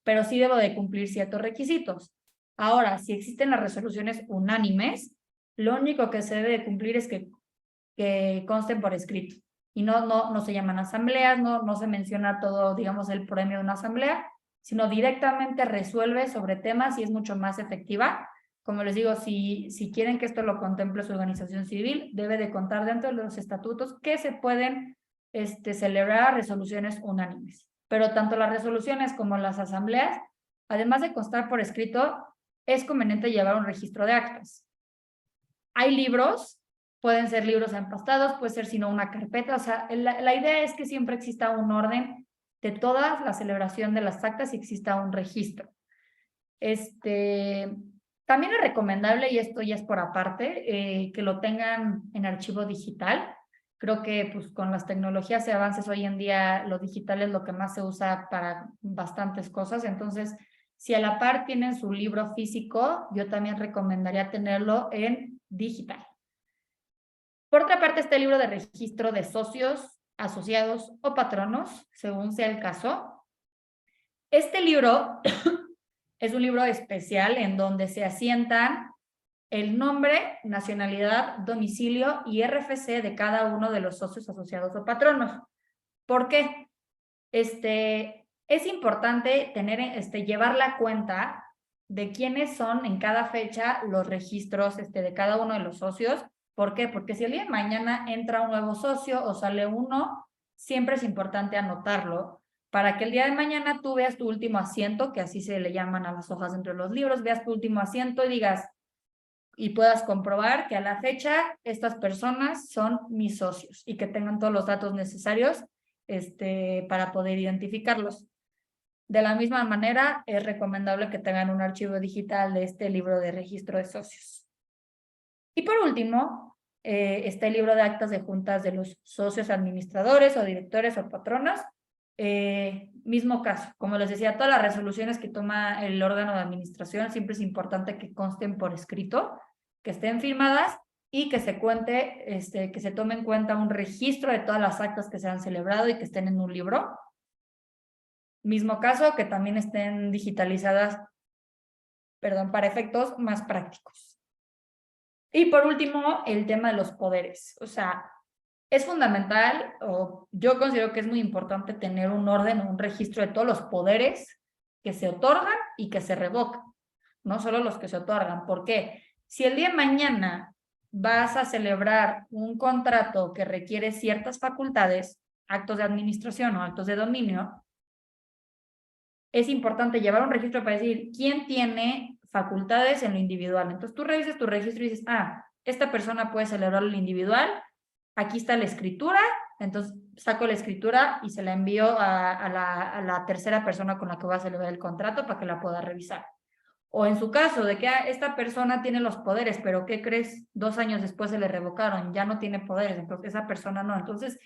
pero sí debo de cumplir ciertos requisitos. Ahora, si existen las resoluciones unánimes, lo único que se debe de cumplir es que consten por escrito. Y no se llaman asambleas, no se menciona todo, digamos, el premio de una asamblea, sino directamente resuelve sobre temas y es mucho más efectiva. Como les digo, si quieren que esto lo contemple su organización civil, debe de contar dentro de los estatutos que se pueden celebrar resoluciones unánimes. Pero tanto las resoluciones como las asambleas, además de constar por escrito, es conveniente llevar un registro de actas. Hay libros, pueden ser libros empastados, puede ser sino una carpeta, o sea, la idea es que siempre exista un orden de toda la celebración de las actas y exista un registro. También es recomendable, y esto ya es por aparte, que lo tengan en archivo digital. Creo que pues, con las tecnologías y avances hoy en día, lo digital es lo que más se usa para bastantes cosas. Entonces, si a la par tienen su libro físico, yo también recomendaría tenerlo en digital. Por otra parte, está el libro de registro de socios, asociados o patronos, según sea el caso. Este libro es un libro especial en donde se asientan el nombre, nacionalidad, domicilio y RFC de cada uno de los socios, asociados o patronos. ¿Por qué? Es importante llevar la cuenta de quiénes son en cada fecha los registros de cada uno de los socios. ¿Por qué? Porque si el día de mañana entra un nuevo socio o sale uno, siempre es importante anotarlo para que el día de mañana tú veas tu último asiento, que así se le llaman a las hojas dentro de los libros, veas tu último asiento y digas, y puedas comprobar que a la fecha estas personas son mis socios y que tengan todos los datos necesarios para poder identificarlos. De la misma manera, es recomendable que tengan un archivo digital de este libro de registro de socios. Y por último, está el libro de actas de juntas de los socios administradores o directores o patronos. Mismo caso, como les decía, todas las resoluciones que toma el órgano de administración siempre es importante que consten por escrito, que estén firmadas y que se que se tome en cuenta un registro de todas las actas que se han celebrado y que estén en un libro. Mismo caso, que también estén digitalizadas, para efectos más prácticos. Y por último, el tema de los poderes. O sea, es fundamental, o yo considero que es muy importante tener un orden o un registro de todos los poderes que se otorgan y que se revocan, no solo los que se otorgan. ¿Por qué? Si el día de mañana vas a celebrar un contrato que requiere ciertas facultades, actos de administración o actos de dominio, es importante llevar un registro para decir quién tiene facultades en lo individual. Entonces tú revisas tu registro y dices, esta persona puede celebrar lo individual, aquí está la escritura, entonces saco la escritura y se la envío a la tercera persona con la que voy a celebrar el contrato para que la pueda revisar. O en su caso de que esta persona tiene los poderes, pero ¿qué crees? 2 años después se le revocaron, ya no tiene poderes, entonces esa persona no. Entonces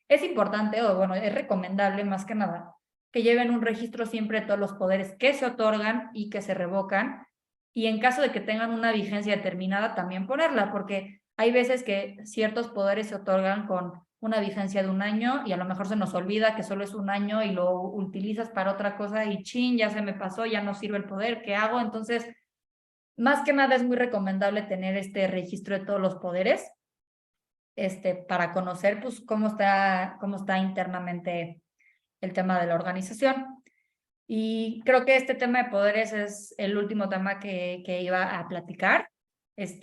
es importante, o bueno, es recomendable más que nada, que lleven un registro siempre de todos los poderes que se otorgan y que se revocan, y en caso de que tengan una vigencia determinada, también ponerla, porque hay veces que ciertos poderes se otorgan con una vigencia de 1 año y a lo mejor se nos olvida que solo es 1 año y lo utilizas para otra cosa y chin, ya se me pasó, ya no sirve el poder, ¿qué hago? Entonces, más que nada es muy recomendable tener este registro de todos los poderes para conocer pues, cómo está internamente el tema de la organización. Y creo que este tema de poderes es el último tema que iba a platicar.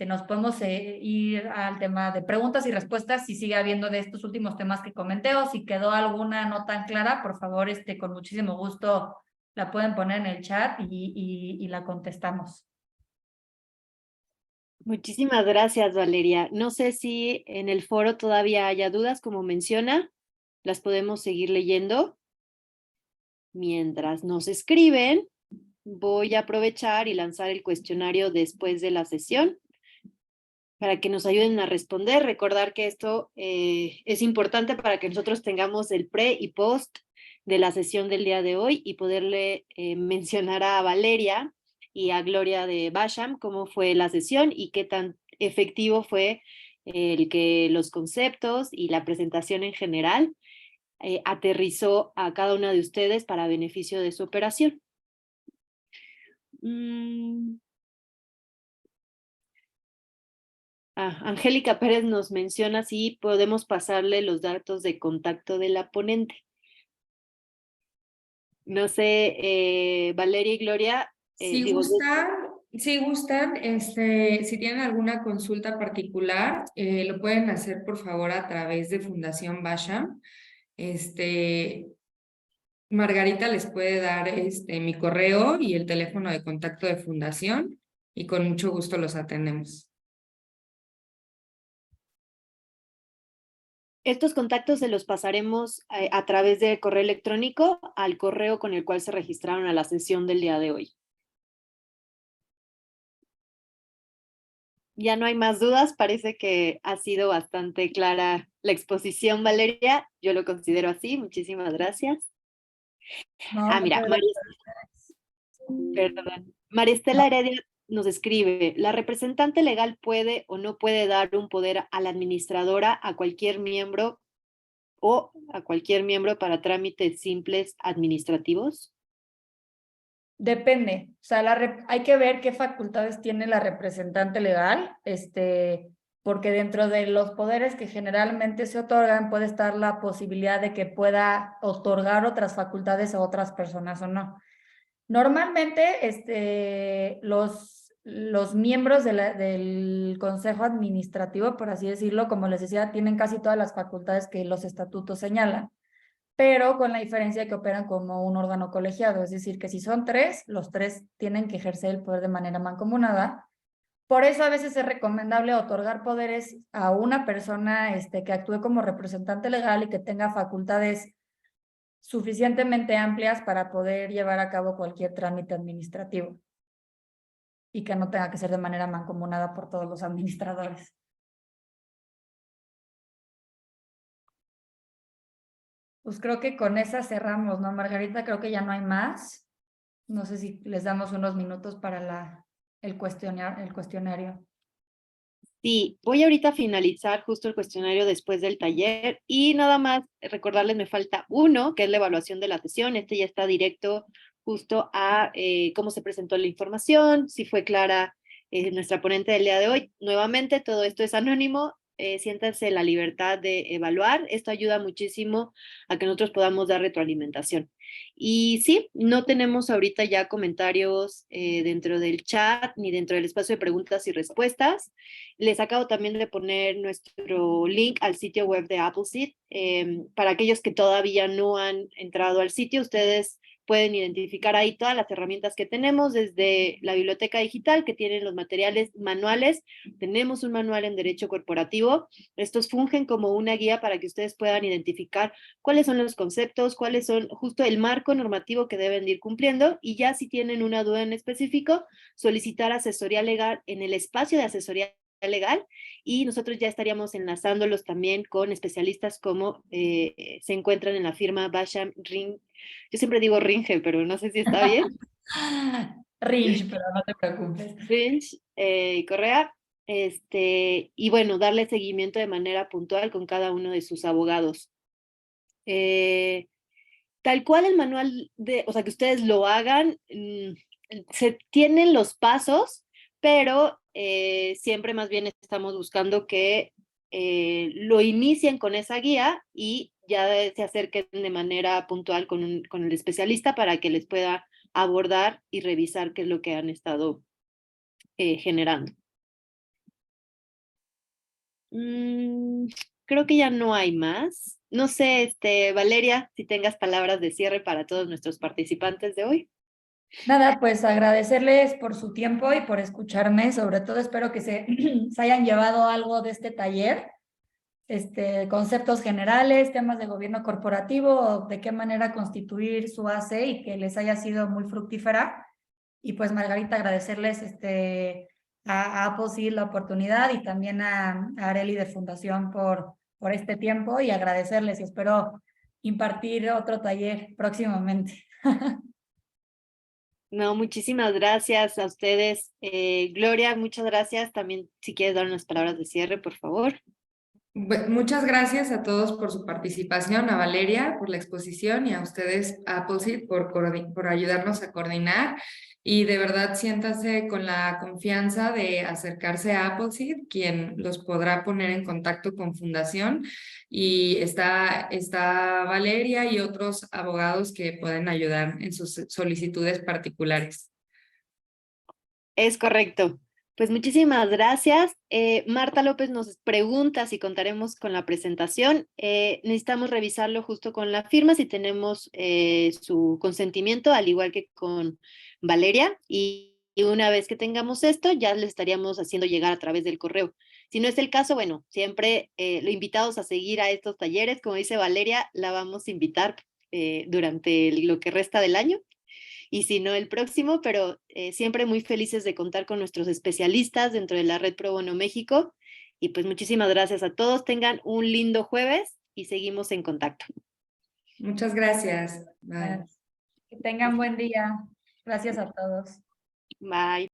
Nos podemos ir al tema de preguntas y respuestas si sigue habiendo de estos últimos temas que comenté, o si quedó alguna no tan clara, por favor, con muchísimo gusto la pueden poner en el chat y la contestamos. Muchísimas gracias, Valeria. No sé si en el foro todavía haya dudas, como menciona, las podemos seguir leyendo. Mientras nos escriben, voy a aprovechar y lanzar el cuestionario después de la sesión para que nos ayuden a responder. Recordar que esto es importante para que nosotros tengamos el pre y post de la sesión del día de hoy y poderle mencionar a Valeria y a Gloria de Basham cómo fue la sesión y qué tan efectivo fue el que los conceptos y la presentación en general aterrizó a cada una de ustedes para beneficio de su operación. Angélica Pérez nos menciona si podemos pasarle los datos de contacto de la ponente. No sé, Valeria y Gloria. Si gustan, si tienen alguna consulta particular, lo pueden hacer por favor a través de Fundación Basham. Margarita les puede dar mi correo y el teléfono de contacto de Fundación y con mucho gusto los atendemos. Estos contactos se los pasaremos a través de correo electrónico al correo con el cual se registraron a la sesión del día de hoy. Ya no hay más dudas, parece que ha sido bastante clara la exposición, Valeria. Yo lo considero así, muchísimas gracias. No, Mira, muchas perdón. María Estela Heredia nos escribe, ¿la representante legal puede o no puede dar un poder a la administradora, a cualquier miembro o a cualquier miembro para trámites simples administrativos? Depende, o sea, hay que ver qué facultades tiene la representante legal, porque dentro de los poderes que generalmente se otorgan puede estar la posibilidad de que pueda otorgar otras facultades a otras personas o no. Normalmente, los miembros del Consejo Administrativo, por así decirlo, como les decía, tienen casi todas las facultades que los estatutos señalan, pero con la diferencia de que operan como un órgano colegiado, es decir, que si son tres, los tres tienen que ejercer el poder de manera mancomunada. Por eso a veces es recomendable otorgar poderes a una persona que actúe como representante legal y que tenga facultades suficientemente amplias para poder llevar a cabo cualquier trámite administrativo y que no tenga que ser de manera mancomunada por todos los administradores. Pues creo que con esa cerramos, ¿no, Margarita? Creo que ya no hay más. No sé si les damos unos minutos para el cuestionario. Sí, voy ahorita a finalizar justo el cuestionario después del taller y nada más recordarles, me falta uno, que es la evaluación de la sesión. Este ya está directo justo a cómo se presentó la información, si fue clara nuestra ponente del día de hoy. Nuevamente, todo esto es anónimo. Siéntanse la libertad de evaluar. Esto ayuda muchísimo a que nosotros podamos dar retroalimentación. Y sí, no tenemos ahorita ya comentarios dentro del chat ni dentro del espacio de preguntas y respuestas. Les acabo también de poner nuestro link al sitio web de Appleseed. Para aquellos que todavía no han entrado al sitio, ustedes pueden identificar ahí todas las herramientas que tenemos, desde la biblioteca digital, que tienen los materiales manuales. Tenemos un manual en derecho corporativo. Estos fungen como una guía para que ustedes puedan identificar cuáles son los conceptos, cuáles son justo el marco normativo que deben de ir cumpliendo, y ya si tienen una duda en específico, solicitar asesoría legal en el espacio de asesoría legal, y nosotros ya estaríamos enlazándolos también con especialistas como se encuentran en la firma Basham Ring. Yo siempre digo Ringe, pero no sé si está bien. Ringe, pero no te preocupes. Ringe Correa. Y bueno, darle seguimiento de manera puntual con cada uno de sus abogados. Tal cual el manual, o sea, que ustedes lo hagan, se tienen los pasos, pero siempre más bien estamos buscando que lo inicien con esa guía y ya se acerquen de manera puntual con el especialista para que les pueda abordar y revisar qué es lo que han estado generando. Creo que ya no hay más. No sé, Valeria, si tengas palabras de cierre para todos nuestros participantes de hoy. Nada, pues agradecerles por su tiempo y por escucharme. Sobre todo espero que se hayan llevado algo de este taller, conceptos generales, temas de gobierno corporativo, de qué manera constituir su AC y que les haya sido muy fructífera. Y pues Margarita, agradecerles a Appleseed la oportunidad y también a Areli de Fundación por este tiempo, y agradecerles y espero impartir otro taller próximamente. No, muchísimas gracias a ustedes. Gloria, muchas gracias. También, si quieres dar unas palabras de cierre, por favor. Muchas gracias a todos por su participación, a Valeria por la exposición y a ustedes, a Appleseed, por ayudarnos a coordinar. Y de verdad siéntase con la confianza de acercarse a Appleseed, quien los podrá poner en contacto con Fundación. Y está Valeria y otros abogados que pueden ayudar en sus solicitudes particulares. Es correcto. Pues muchísimas gracias. Marta López nos pregunta si contaremos con la presentación. Necesitamos revisarlo justo con la firma, si tenemos su consentimiento, al igual que con Valeria. Y una vez que tengamos esto, ya le estaríamos haciendo llegar a través del correo. Si no es el caso, bueno, siempre lo invitados a seguir a estos talleres. Como dice Valeria, la vamos a invitar durante lo que resta del año y si no el próximo, pero siempre muy felices de contar con nuestros especialistas dentro de la Red Pro Bono México. Y pues muchísimas gracias a todos. Tengan un lindo jueves y seguimos en contacto. Muchas gracias. Bye. Que tengan buen día. Gracias a todos. Bye.